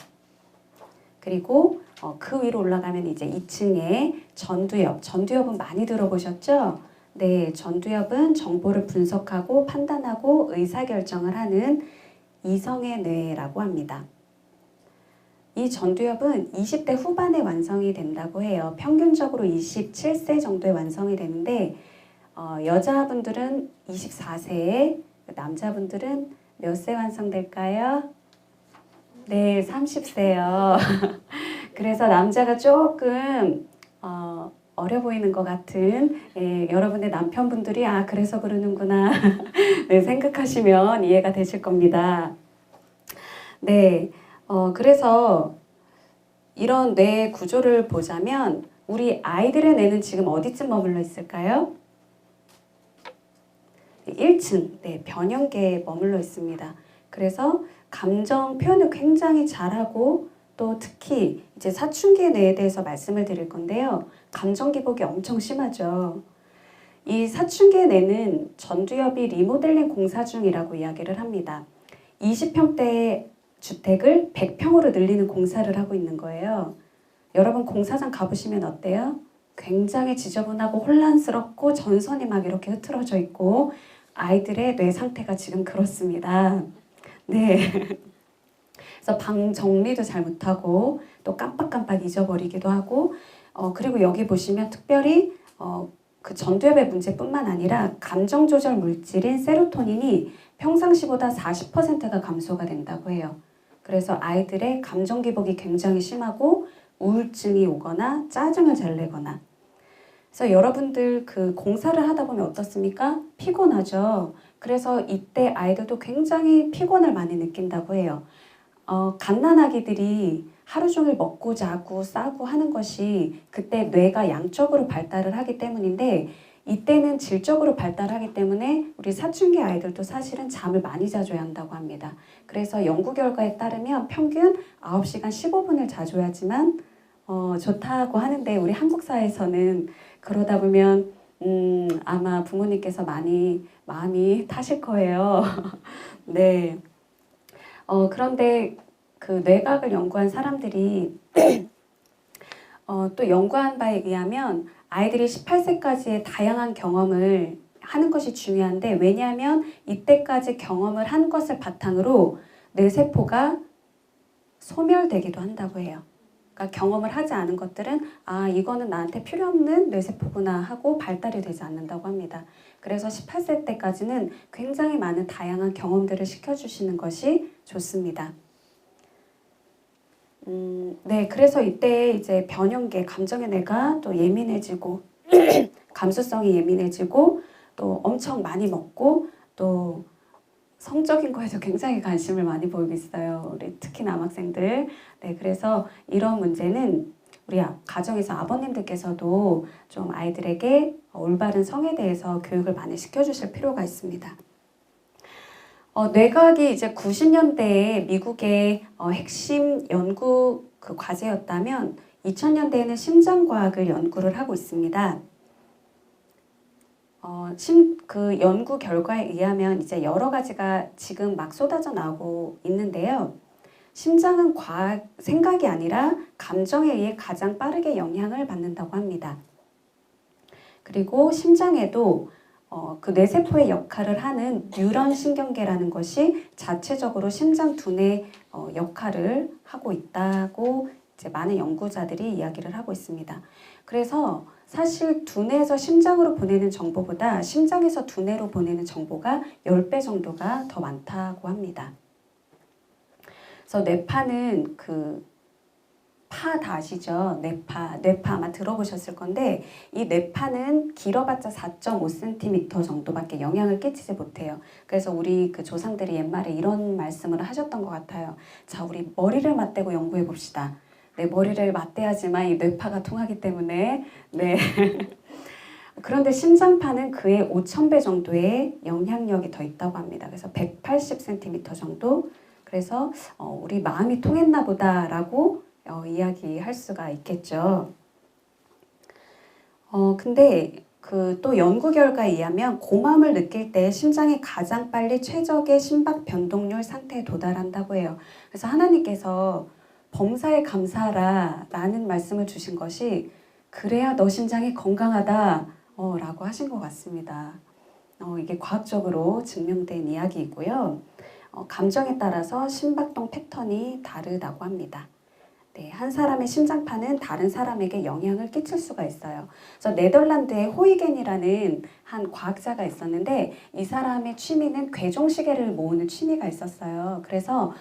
그리고 그 위로 올라가면 이제 2층에 전두엽, 전두엽은 많이 들어보셨죠? 네, 전두엽은 정보를 분석하고 판단하고 의사결정을 하는 이성의 뇌라고 합니다. 이 전두엽은 20대 후반에 완성이 된다고 해요. 평균적으로 27세 정도에 완성이 되는데 여자분들은 24세에 남자분들은 몇 세 완성될까요? 네, 30세요. 그래서 남자가 조금 어려 보이는 것 같은 여러분의 남편분들이 그래서 그러는구나 네, 생각하시면 이해가 되실 겁니다. 네, 그래서 이런 뇌 구조를 보자면 우리 아이들의 뇌는 지금 어디쯤 머물러 있을까요? 1층, 네, 변형계에 머물러 있습니다. 그래서 감정 표현을 굉장히 잘하고 또 특히 이제 사춘기 뇌에 대해서 말씀을 드릴 건데요. 감정 기복이 엄청 심하죠. 이 사춘기 뇌는 전두엽이 리모델링 공사 중이라고 이야기를 합니다. 20평대의 주택을 100평으로 늘리는 공사를 하고 있는 거예요. 여러분 공사장 가보시면 어때요? 굉장히 지저분하고 혼란스럽고 전선이 막 이렇게 흐트러져 있고 아이들의 뇌 상태가 지금 그렇습니다. 네. 그래서 방 정리도 잘 못하고 또 깜빡깜빡 잊어버리기도 하고 그리고 여기 보시면 특별히 그 전두엽의 문제뿐만 아니라 감정 조절 물질인 세로토닌이 평상시보다 40%가 감소가 된다고 해요. 그래서 아이들의 감정 기복이 굉장히 심하고 우울증이 오거나 짜증을 잘 내거나 그래서 여러분들 그 공사를 하다 보면 어떻습니까? 피곤하죠. 그래서 이때 아이들도 굉장히 피곤을 많이 느낀다고 해요. 갓난아기들이 하루 종일 먹고 자고 싸고 하는 것이 그때 뇌가 양적으로 발달을 하기 때문인데 이때는 질적으로 발달하기 때문에 우리 사춘기 아이들도 사실은 잠을 많이 자줘야 한다고 합니다. 그래서 연구 결과에 따르면 평균 9시간 15분을 자줘야지만 좋다고 하는데 우리 한국 사회에서는 그러다 보면 아마 부모님께서 많이 마음이 타실 거예요. 네. 그런데 그 뇌과학을 연구한 사람들이 또 연구한 바에 의하면 아이들이 18세까지의 다양한 경험을 하는 것이 중요한데 왜냐하면 이때까지 경험을 한 것을 바탕으로 뇌세포가 소멸되기도 한다고 해요. 그러니까 경험을 하지 않은 것들은 이거는 나한테 필요 없는 뇌세포구나 하고 발달이 되지 않는다고 합니다. 그래서 18세 때까지는 굉장히 많은 다양한 경험들을 시켜주시는 것이 좋습니다. 네, 그래서 이때 이제 변형계, 감정의 뇌가 또 예민해지고 감수성이 예민해지고 또 엄청 많이 먹고 또 성적인 거에서 굉장히 관심을 많이 보이고 있어요. 우리 특히 남학생들. 네, 그래서 이런 문제는 우리 가정에서 아버님들께서도 좀 아이들에게 올바른 성에 대해서 교육을 많이 시켜주실 필요가 있습니다. 뇌과학이 이제 90년대에 미국의 핵심 연구 그 과제였다면 2000년대에는 심장과학을 연구를 하고 있습니다. 그 연구 결과에 의하면 이제 여러 가지가 지금 막 쏟아져 나오고 있는데요. 심장은 생각이 아니라 감정에 의해 가장 빠르게 영향을 받는다고 합니다. 그리고 심장에도 그 뇌세포의 역할을 하는 뉴런 신경계라는 것이 자체적으로 심장 두뇌 역할을 하고 있다고 이제 많은 연구자들이 이야기를 하고 있습니다. 그래서 사실 두뇌에서 심장으로 보내는 정보보다 심장에서 두뇌로 보내는 정보가 10배 정도가 더 많다고 합니다. 그래서 뇌파는 파 다 아시죠? 뇌파 아마 들어보셨을 건데 이 뇌파는 길어봤자 4.5cm 정도밖에 영향을 끼치지 못해요. 그래서 우리 그 조상들이 옛말에 이런 말씀을 하셨던 것 같아요. 자, 우리 머리를 맞대고 연구해 봅시다. 네, 머리를 맞대야지만 이 뇌파가 통하기 때문에 네. 그런데 심장파는 그의 5,000배 정도의 영향력이 더 있다고 합니다. 그래서 180cm 정도. 그래서 우리 마음이 통했나 보다라고 이야기할 수가 있겠죠. 근데 또 연구 결과에 의하면 고마움을 느낄 때 심장이 가장 빨리 최적의 심박 변동률 상태에 도달한다고 해요. 그래서 하나님께서 범사에 감사하라 라는 말씀을 주신 것이 그래야 너 심장이 건강하다. 라고 하신 것 같습니다. 이게 과학적으로 증명된 이야기이고요. 감정에 따라서 심박동 패턴이 다르다고 합니다. 네, 한 사람의 심장파는 다른 사람에게 영향을 끼칠 수가 있어요. 그래서 네덜란드의 호이겐이라는 한 과학자가 있었는데 이 사람의 취미는 괴종시계를 모으는 취미가 있었어요. 그래서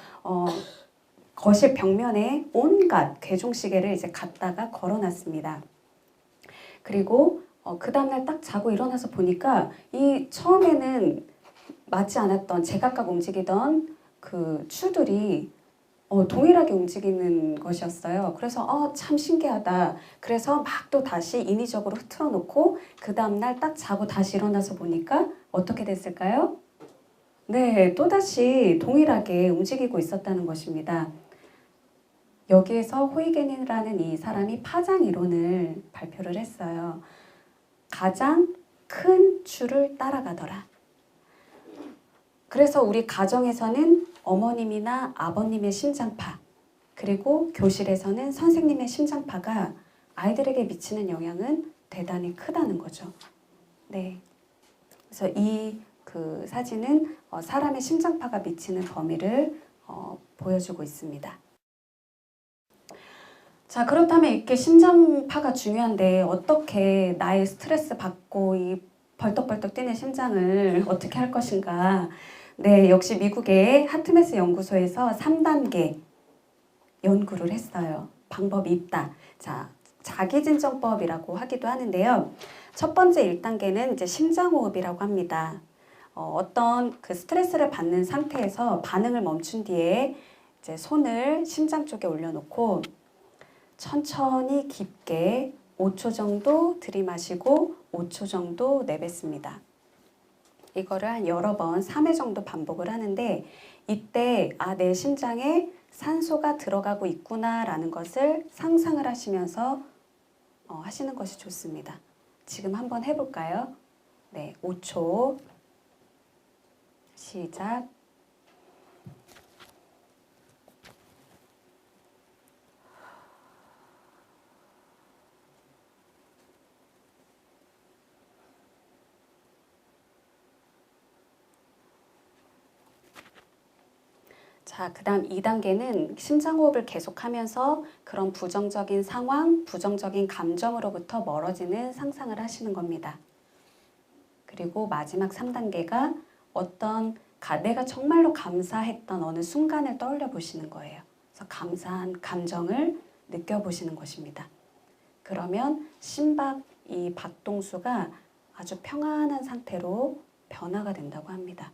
거실 벽면에 온갖 괴종시계를 이제 갖다가 걸어놨습니다. 그리고 그 다음날 딱 자고 일어나서 보니까 이 처음에는 맞지 않았던 제각각 움직이던 그 추들이 동일하게 움직이는 것이었어요. 그래서 참 신기하다. 그래서 막 또 다시 인위적으로 흐트러 놓고 그 다음날 딱 자고 다시 일어나서 보니까 어떻게 됐을까요? 네, 또다시 동일하게 움직이고 있었다는 것입니다. 여기에서 호이겐이라는 이 사람이 파장 이론을 발표를 했어요. 가장 큰 추를 따라가더라. 그래서 우리 가정에서는 어머님이나 아버님의 심장파, 그리고 교실에서는 선생님의 심장파가 아이들에게 미치는 영향은 대단히 크다는 거죠. 네. 그래서 이 그 사진은 사람의 심장파가 미치는 범위를 보여주고 있습니다. 자, 그렇다면 이렇게 심장파가 중요한데 어떻게 나의 스트레스 받고 이 벌떡벌떡 뛰는 심장을 어떻게 할 것인가? 네, 역시 미국의 하트메스 연구소에서 3단계 연구를 했어요. 방법이 있다. 자, 자기진정법이라고 하기도 하는데요. 첫 번째 1단계는 이제 심장호흡이라고 합니다. 어떤 그 스트레스를 받는 상태에서 반응을 멈춘 뒤에 이제 손을 심장 쪽에 올려놓고 천천히 깊게 5초 정도 들이마시고 5초 정도 내뱉습니다. 이거를 한 여러 번 3회 정도 반복을 하는데 이때 내 심장에 산소가 들어가고 있구나 라는 것을 상상을 하시면서 하시는 것이 좋습니다. 지금 한번 해볼까요? 네, 5초 시작. 자, 그 다음 2단계는 심장호흡을 계속하면서 그런 부정적인 상황, 부정적인 감정으로부터 멀어지는 상상을 하시는 겁니다. 그리고 마지막 3단계가 내가 정말로 감사했던 어느 순간을 떠올려 보시는 거예요. 그래서 감사한 감정을 느껴보시는 것입니다. 그러면 심박, 이 박동수가 아주 평안한 상태로 변화가 된다고 합니다.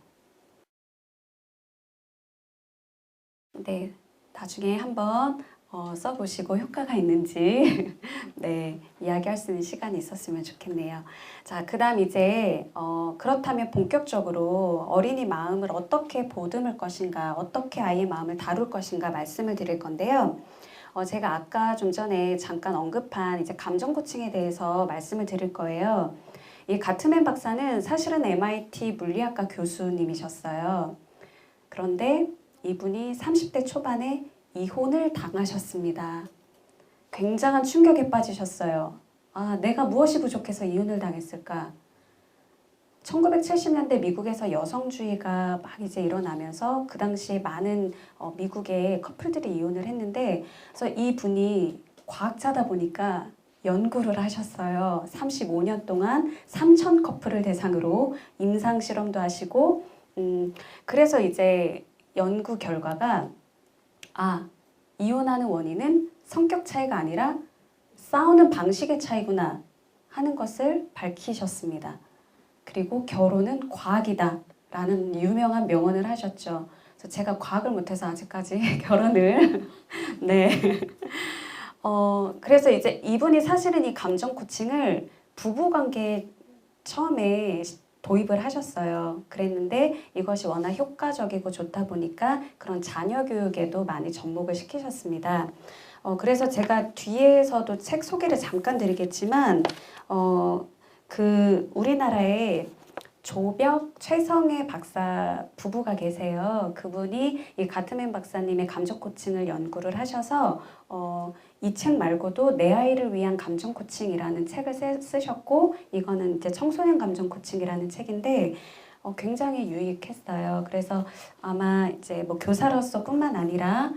네, 나중에 한번 써보시고 효과가 있는지 네, 이야기할 수 있는 시간이 있었으면 좋겠네요. 자, 그 다음 이제 그렇다면 본격적으로 어린이 마음을 어떻게 보듬을 것인가, 어떻게 아이의 마음을 다룰 것인가 말씀을 드릴 건데요. 제가 아까 좀 전에 잠깐 언급한 이제 감정 코칭에 대해서 말씀을 드릴 거예요. 이 가트맨 박사는 사실은 MIT 물리학과 교수님이셨어요. 그런데 이분이 30대 초반에 이혼을 당하셨습니다. 굉장한 충격에 빠지셨어요. 내가 무엇이 부족해서 이혼을 당했을까? 1970년대 미국에서 여성주의가 막 이제 일어나면서 그 당시에 많은 미국의 커플들이 이혼을 했는데, 그래서 이분이 과학자다 보니까 연구를 하셨어요. 35년 동안 3,000 커플을 대상으로 임상 실험도 하시고, 그래서 이제 연구 결과가 이혼하는 원인은 성격 차이가 아니라 싸우는 방식의 차이구나 하는 것을 밝히셨습니다. 그리고 결혼은 과학이다 라는 유명한 명언을 하셨죠. 그래서 제가 과학을 못해서 아직까지 결혼을 네. 그래서 이제 이분이 사실은 이 감정 코칭을 부부관계에 처음에 도입을 하셨어요. 그랬는데 이것이 워낙 효과적이고 좋다 보니까 그런 자녀 교육에도 많이 접목을 시키셨습니다. 그래서 제가 뒤에서도 책 소개를 잠깐 드리겠지만 우리나라에 조벽 최성애 박사 부부가 계세요. 그분이 이 가트맨 박사님의 감정 코칭을 연구를 하셔서 이 책 말고도 내 아이를 위한 감정 코칭이라는 책을 쓰셨고, 이거는 이제 청소년 감정 코칭이라는 책인데 굉장히 유익했어요. 그래서 아마 이제 뭐 교사로서뿐만 아니라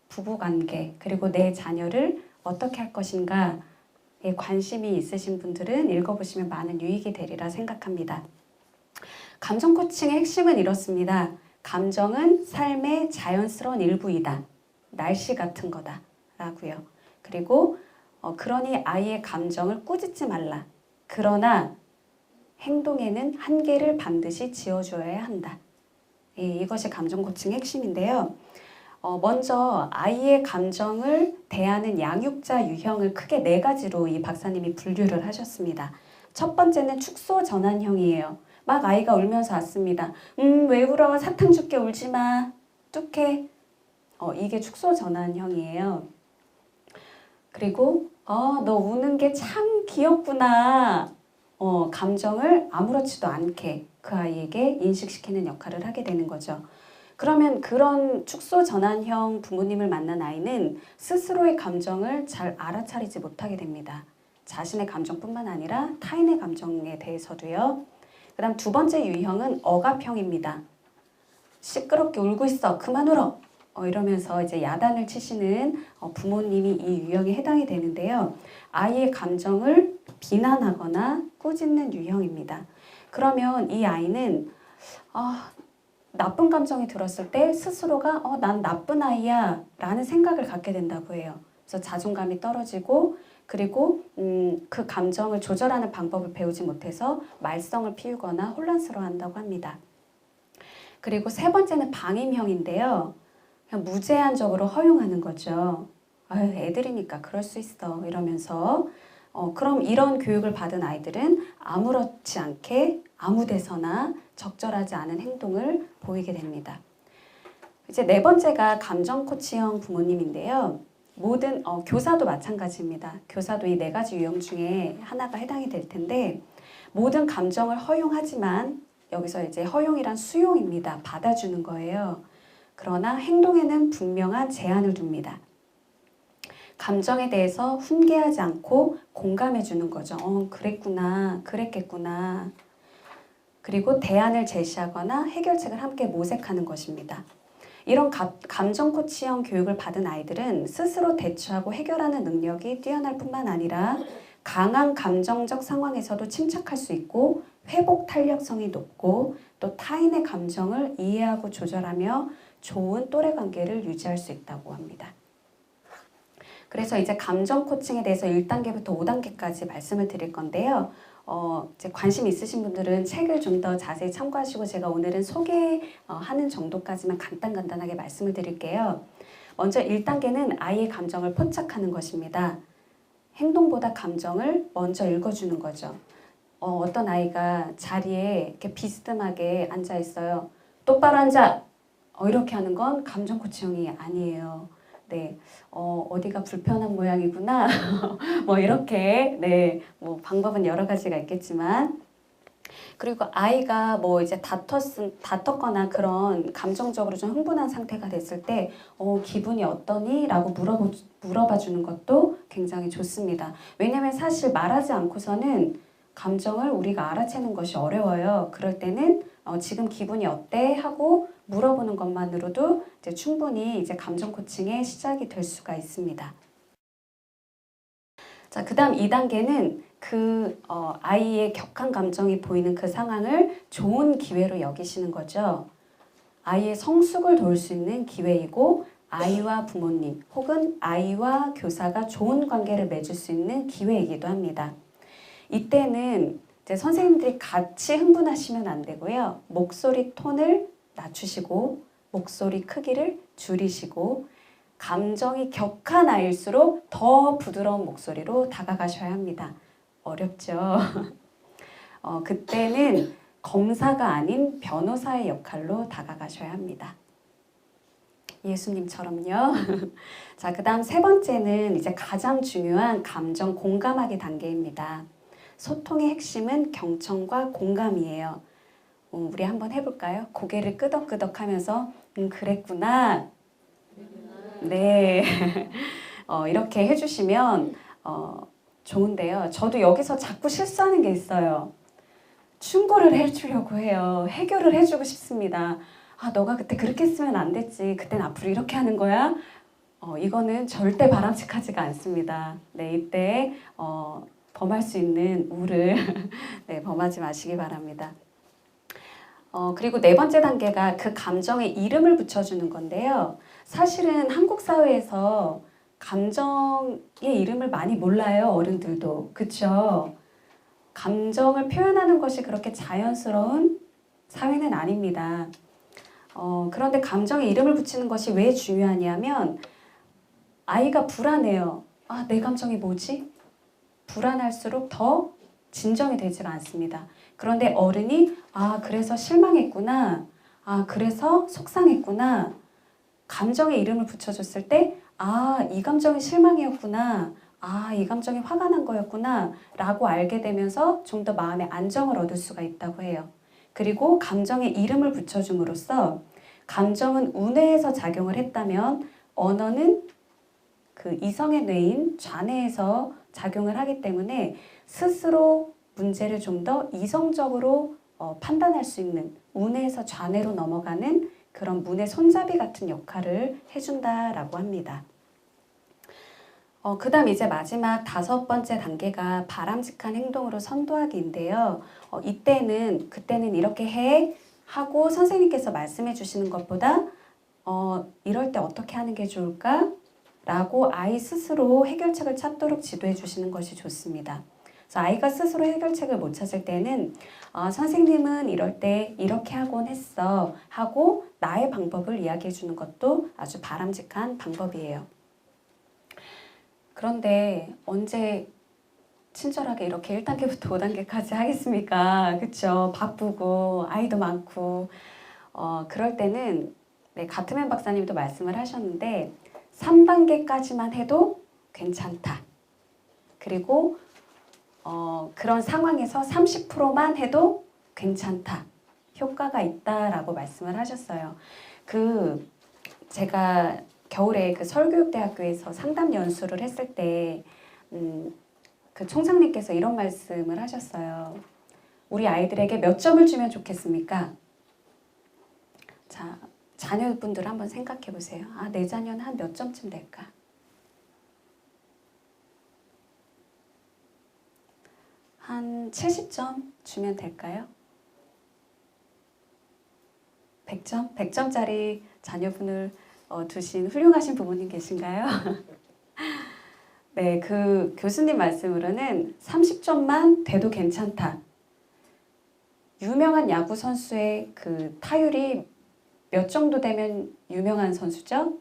부부 관계 그리고 내 자녀를 어떻게 할 것인가에 관심이 있으신 분들은 읽어보시면 많은 유익이 되리라 생각합니다. 감정 코칭의 핵심은 이렇습니다. 감정은 삶의 자연스러운 일부이다. 날씨 같은 거다. 라고요. 그리고 그러니 아이의 감정을 꾸짖지 말라. 그러나 행동에는 한계를 반드시 지어줘야 한다. 이것이 감정 코칭의 핵심인데요. 먼저 아이의 감정을 대하는 양육자 유형을 크게 4가지로 이 박사님이 분류를 하셨습니다. 첫 번째는 축소 전환형이에요. 막 아이가 울면서 왔습니다. 왜 울어? 사탕 줄게, 울지 마. 뚝해. 이게 축소 전환형이에요. 그리고 너 우는 게 참 귀엽구나. 감정을 아무렇지도 않게 그 아이에게 인식시키는 역할을 하게 되는 거죠. 그러면 그런 축소 전환형 부모님을 만난 아이는 스스로의 감정을 잘 알아차리지 못하게 됩니다. 자신의 감정뿐만 아니라 타인의 감정에 대해서도요. 그 다음 2번째 유형은 억압형입니다. 시끄럽게 울고 있어. 그만 울어. 이러면서 이제 야단을 치시는 부모님이 이 유형에 해당이 되는데요. 아이의 감정을 비난하거나 꾸짖는 유형입니다. 그러면 이 아이는 나쁜 감정이 들었을 때 스스로가 난 나쁜 아이야 라는 생각을 갖게 된다고 해요. 그래서 자존감이 떨어지고 그리고 그 감정을 조절하는 방법을 배우지 못해서 말썽을 피우거나 혼란스러워한다고 합니다. 그리고 3번째는 방임형인데요. 그냥 무제한적으로 허용하는 거죠. 아유, 애들이니까 그럴 수 있어 이러면서 그럼 이런 교육을 받은 아이들은 아무렇지 않게 아무 데서나 적절하지 않은 행동을 보이게 됩니다. 이제 4번째가 감정 코치형 부모님인데요. 모든 교사도 마찬가지입니다. 교사도 이 4가지 유형 중에 하나가 해당이 될 텐데 모든 감정을 허용하지만 여기서 이제 허용이란 수용입니다. 받아주는 거예요. 그러나 행동에는 분명한 제한을 둡니다. 감정에 대해서 훈계하지 않고 공감해 주는 거죠. 그랬구나, 그랬겠구나. 그리고 대안을 제시하거나 해결책을 함께 모색하는 것입니다. 이런 감정 코치형 교육을 받은 아이들은 스스로 대처하고 해결하는 능력이 뛰어날 뿐만 아니라 강한 감정적 상황에서도 침착할 수 있고 회복 탄력성이 높고 또 타인의 감정을 이해하고 조절하며 좋은 또래 관계를 유지할 수 있다고 합니다. 그래서 이제 감정 코칭에 대해서 1단계부터 5단계까지 말씀을 드릴 건데요. 이제 관심 있으신 분들은 책을 좀 더 자세히 참고하시고 제가 오늘은 소개하는 정도까지만 간단하게 말씀을 드릴게요. 먼저 1단계는 아이의 감정을 포착하는 것입니다. 행동보다 감정을 먼저 읽어주는 거죠. 어떤 아이가 자리에 이렇게 비스듬하게 앉아 있어요. 똑바로 앉아! 이렇게 하는 건 감정 코치형이 아니에요. 네, 어디가 불편한 모양이구나. 뭐 이렇게, 네, 뭐 방법은 여러 가지가 있겠지만, 그리고 아이가 뭐 이제 다퉜거나 그런 감정적으로 좀 흥분한 상태가 됐을 때, 기분이 어떠니? 라고 물어봐 주는 것도 굉장히 좋습니다. 왜냐면 사실 말하지 않고서는 감정을 우리가 알아채는 것이 어려워요. 그럴 때는 지금 기분이 어때? 하고 물어보는 것만으로도 이제 충분히 이제 감정 코칭의 시작이 될 수가 있습니다. 자, 그 다음 2단계는 아이의 격한 감정이 보이는 그 상황을 좋은 기회로 여기시는 거죠. 아이의 성숙을 도울 수 있는 기회이고 아이와 부모님 혹은 아이와 교사가 좋은 관계를 맺을 수 있는 기회이기도 합니다. 이때는 이제 선생님들이 같이 흥분하시면 안 되고요. 목소리 톤을 낮추시고 목소리 크기를 줄이시고 감정이 격한 아이일수록 더 부드러운 목소리로 다가가셔야 합니다. 어렵죠? 그때는 검사가 아닌 변호사의 역할로 다가가셔야 합니다. 예수님처럼요. 자, 그 다음 3번째는 이제 가장 중요한 감정 공감하기 단계입니다. 소통의 핵심은 경청과 공감이에요. 우리 한번 해볼까요? 고개를 끄덕끄덕하면서 그랬구나. 네. 이렇게 해주시면 좋은데요. 저도 여기서 자꾸 실수하는 게 있어요. 충고를 해주려고 해요. 해결을 해주고 싶습니다. 아, 너가 그때 그렇게 했으면 안 됐지. 그땐 앞으로 이렇게 하는 거야. 이거는 절대 바람직하지가 않습니다. 네, 이때 범할 수 있는 우를 네, 범하지 마시기 바랍니다. 그리고 네 번째 단계가 그 감정에 이름을 붙여주는 건데요. 사실은 한국 사회에서 감정의 이름을 많이 몰라요. 어른들도. 그쵸? 감정을 표현하는 것이 그렇게 자연스러운 사회는 아닙니다. 그런데 감정에 이름을 붙이는 것이 왜 중요하냐면 아이가 불안해요. 아, 내 감정이 뭐지? 불안할수록 더 진정이 되지가 않습니다. 그런데 어른이 아, 그래서 실망했구나. 아, 그래서 속상했구나. 감정에 이름을 붙여줬을 때 아, 이 감정이 실망이었구나. 아, 이 감정이 화가 난 거였구나. 라고 알게 되면서 좀 더 마음의 안정을 얻을 수가 있다고 해요. 그리고 감정에 이름을 붙여줌으로써 감정은 우뇌에서 작용을 했다면 언어는 그 이성의 뇌인 좌뇌에서 작용을 하기 때문에 스스로 문제를 좀 더 이성적으로 판단할 수 있는 우뇌에서 좌뇌로 넘어가는 그런 문의 손잡이 같은 역할을 해준다라고 합니다. 그 다음 이제 마지막 5번째 단계가 바람직한 행동으로 선도하기인데요. 그때는 이렇게 해 하고 선생님께서 말씀해 주시는 것보다 이럴 때 어떻게 하는 게 좋을까? 라고 아이 스스로 해결책을 찾도록 지도해 주시는 것이 좋습니다. 그래서 아이가 스스로 해결책을 못 찾을 때는 선생님은 이럴 때 이렇게 하곤 했어 하고 나의 방법을 이야기해 주는 것도 아주 바람직한 방법이에요. 그런데 언제 친절하게 이렇게 1단계부터 5단계까지 하겠습니까? 그쵸? 바쁘고 아이도 많고 그럴 때는 네, 가트맨 박사님도 말씀을 하셨는데 3단계까지만 해도 괜찮다. 그리고 그런 상황에서 30%만 해도 괜찮다. 효과가 있다라고 말씀을 하셨어요. 제가 겨울에 그 서울교육대학교에서 상담 연수를 했을 때 그 총장님께서 이런 말씀을 하셨어요. 우리 아이들에게 몇 점을 주면 좋겠습니까? 자, 자녀분들 한번 생각해 보세요. 아, 내 자녀는 한 몇 점쯤 될까? 한 70점 주면 될까요? 100점? 100점짜리 자녀분을 두신 훌륭하신 부모님 계신가요? 네, 그 교수님 말씀으로는 30점만 돼도 괜찮다. 유명한 야구 선수의 그 타율이 몇 정도 되면 유명한 선수죠?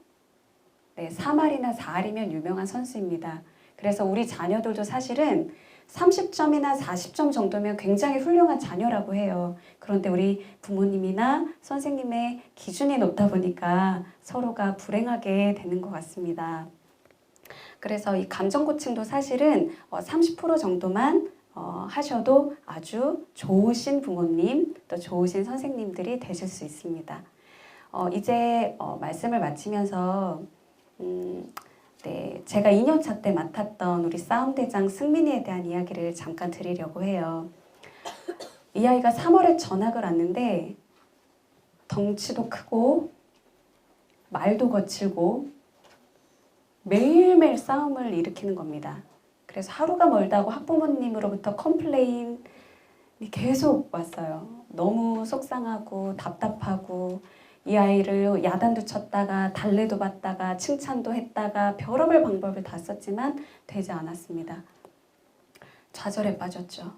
네, 3할이나 4할이면 유명한 선수입니다. 그래서 우리 자녀들도 사실은 30점이나 40점 정도면 굉장히 훌륭한 자녀라고 해요. 그런데 우리 부모님이나 선생님의 기준이 높다 보니까 서로가 불행하게 되는 것 같습니다. 그래서 이 감정 고침도 사실은 30% 정도만 하셔도 아주 좋으신 부모님, 또 좋으신 선생님들이 되실 수 있습니다. 이제 말씀을 마치면서 네, 제가 2년차 때 맡았던 우리 싸움대장 승민이에 대한 이야기를 잠깐 드리려고 해요. 이 아이가 3월에 전학을 왔는데 덩치도 크고 말도 거칠고 매일매일 싸움을 일으키는 겁니다. 그래서 하루가 멀다고 학부모님으로부터 컴플레인이 계속 왔어요. 너무 속상하고 답답하고 이 아이를 야단도 쳤다가 달래도 받다가 칭찬도 했다가 별의별 방법을 다 썼지만 되지 않았습니다. 좌절에 빠졌죠.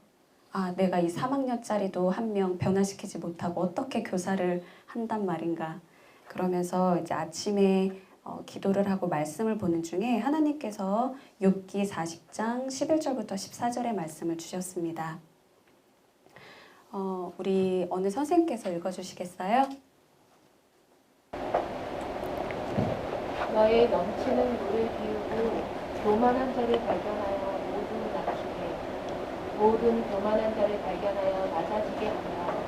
아, 내가 이 3학년짜리도 한 명 변화시키지 못하고 어떻게 교사를 한단 말인가. 그러면서 이제 아침에 기도를 하고 말씀을 보는 중에 하나님께서 욥기 40장 11절부터 14절의 말씀을 주셨습니다. 우리 어느 선생님께서 읽어주시겠어요? 너의 넘치는 물을 비우고 교만한 자를 발견하여 모두 낮추게 모든 교만한 자를 발견하여 낮아지게 하라.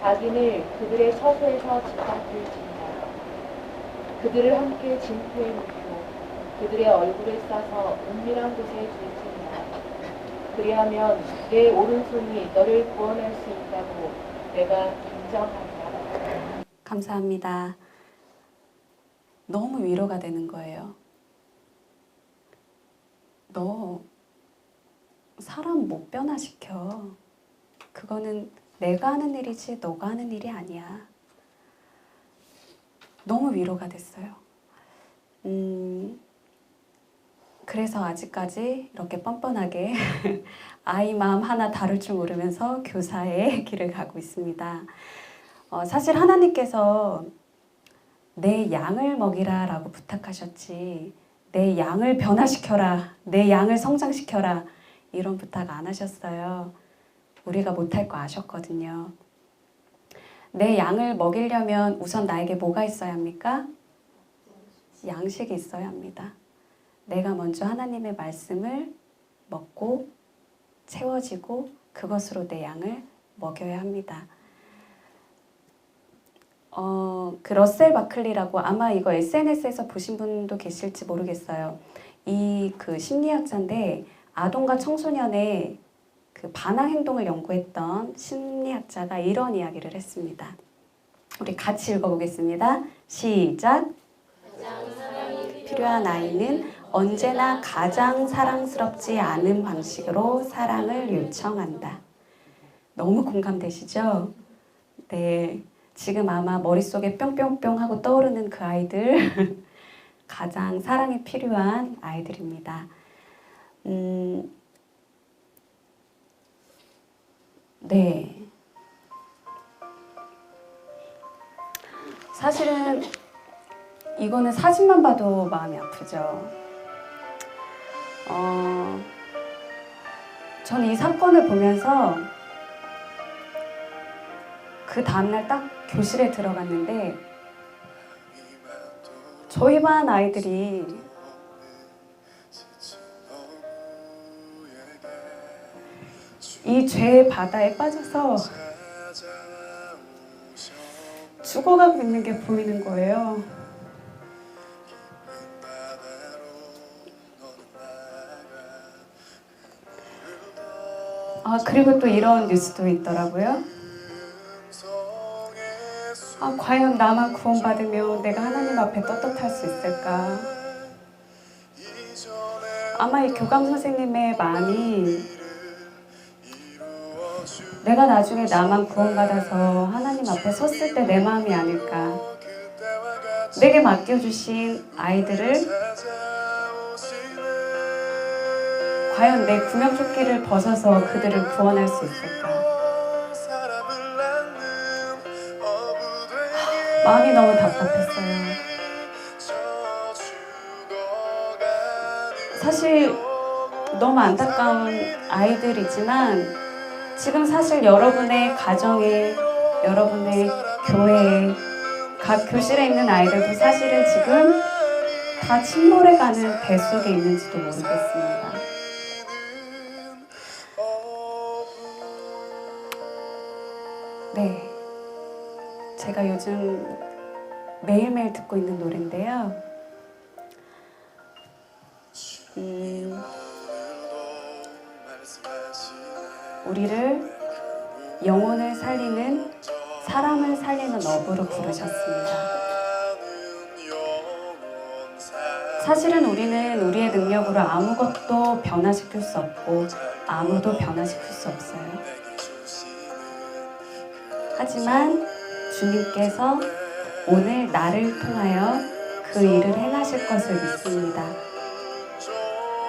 악인을 그들의 처소에서 짓밟을 지니라. 그들을 함께 진토에 묻고 그들의 얼굴을 싸서 은밀한 곳에 둘지니라. 그리하면 내 오른손이 너를 구원할 수 있다고 내가 인정한다. 감사합니다. 너무 위로가 되는 거예요. 너 사람 못 변화시켜. 그거는 내가 하는 일이지 너가 하는 일이 아니야. 너무 위로가 됐어요. 그래서 아직까지 이렇게 뻔뻔하게 아이 마음 하나 다룰 줄 모르면서 교사의 길을 가고 있습니다. 사실 하나님께서 내 양을 먹이라 라고 부탁하셨지 내 양을 변화시켜라, 내 양을 성장시켜라 이런 부탁 안 하셨어요. 우리가 못할 거 아셨거든요. 내 양을 먹이려면 우선 나에게 뭐가 있어야 합니까? 양식이 있어야 합니다. 내가 먼저 하나님의 말씀을 먹고 채워지고 그것으로 내 양을 먹여야 합니다. 그 러셀 바클리라고 아마 이거 SNS에서 보신 분도 계실지 모르겠어요. 이 그 심리학자인데 아동과 청소년의 그 반항 행동을 연구했던 심리학자가 이런 이야기를 했습니다. 우리 같이 읽어보겠습니다. 시작. 필요한 아이는 언제나 가장 사랑스럽지 않은 방식으로 사랑을 요청한다. 너무 공감되시죠? 네. 지금 아마 머릿속에 뿅뿅뿅 하고 떠오르는 그 아이들 가장 사랑이 필요한 아이들입니다. 네. 사실은 이거는 사진만 봐도 마음이 아프죠. 저는 이 사건을 보면서 그 다음날 딱 교실에 들어갔는데 저희 반 아이들이 이 죄의 바다에 빠져서 죽어가고 있는 게 보이는 거예요. 그리고 또 이런 뉴스도 있더라고요. 과연 나만 구원받으면 내가 하나님 앞에 떳떳할 수 있을까? 아마 이 교감 선생님의 마음이 내가 나중에 나만 구원받아서 하나님 앞에 섰을 때 내 마음이 아닐까? 내게 맡겨주신 아이들을 과연 내 구명조끼를 벗어서 그들을 구원할 수 있을까? 마음이 너무 답답했어요. 사실 너무 안타까운 아이들이지만 지금 사실 여러분의 가정에, 여러분의 교회에, 각 교실에 있는 아이들도 사실은 지금 다 침몰해가는 배 속에 있는지도 모르겠습니다. 네. 제가 요즘 매일매일 듣고 있는 노래인데요. 우리를 영혼을 살리는 사람을 살리는 어부로 부르셨습니다. 사실은 우리는 우리의 능력으로 아무것도 변화시킬 수 없고 아무도 변화시킬 수 없어요. 하지만 주님께서 오늘 나를 통하여 그 일을 행하실 것을 믿습니다.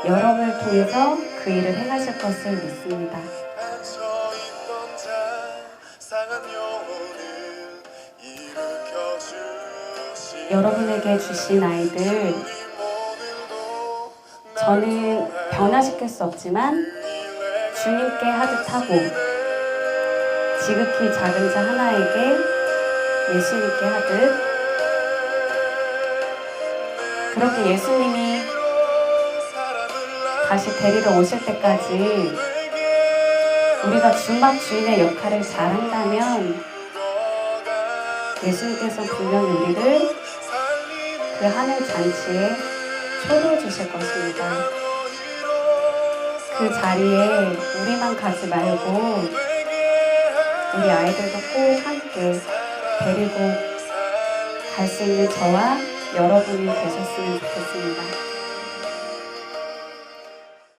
여러분을 통해서 그 일을 행하실 것을 믿습니다. 여러분에게 주신 아이들, 저는 변화시킬 수 없지만 주님께 하듯 하고 지극히 작은 자 하나에게 예수님께 하듯 그렇게 예수님이 다시 데리러 오실 때까지 우리가 주막 주인의 역할을 잘한다면 예수님께서 분명 우리를 그 하늘 잔치에 초대해 주실 것입니다. 그 자리에 우리만 가지 말고 우리 아이들도 꼭 함께 데리고 갈 수 있는 저와 여러분이 되셨으면 좋겠습니다.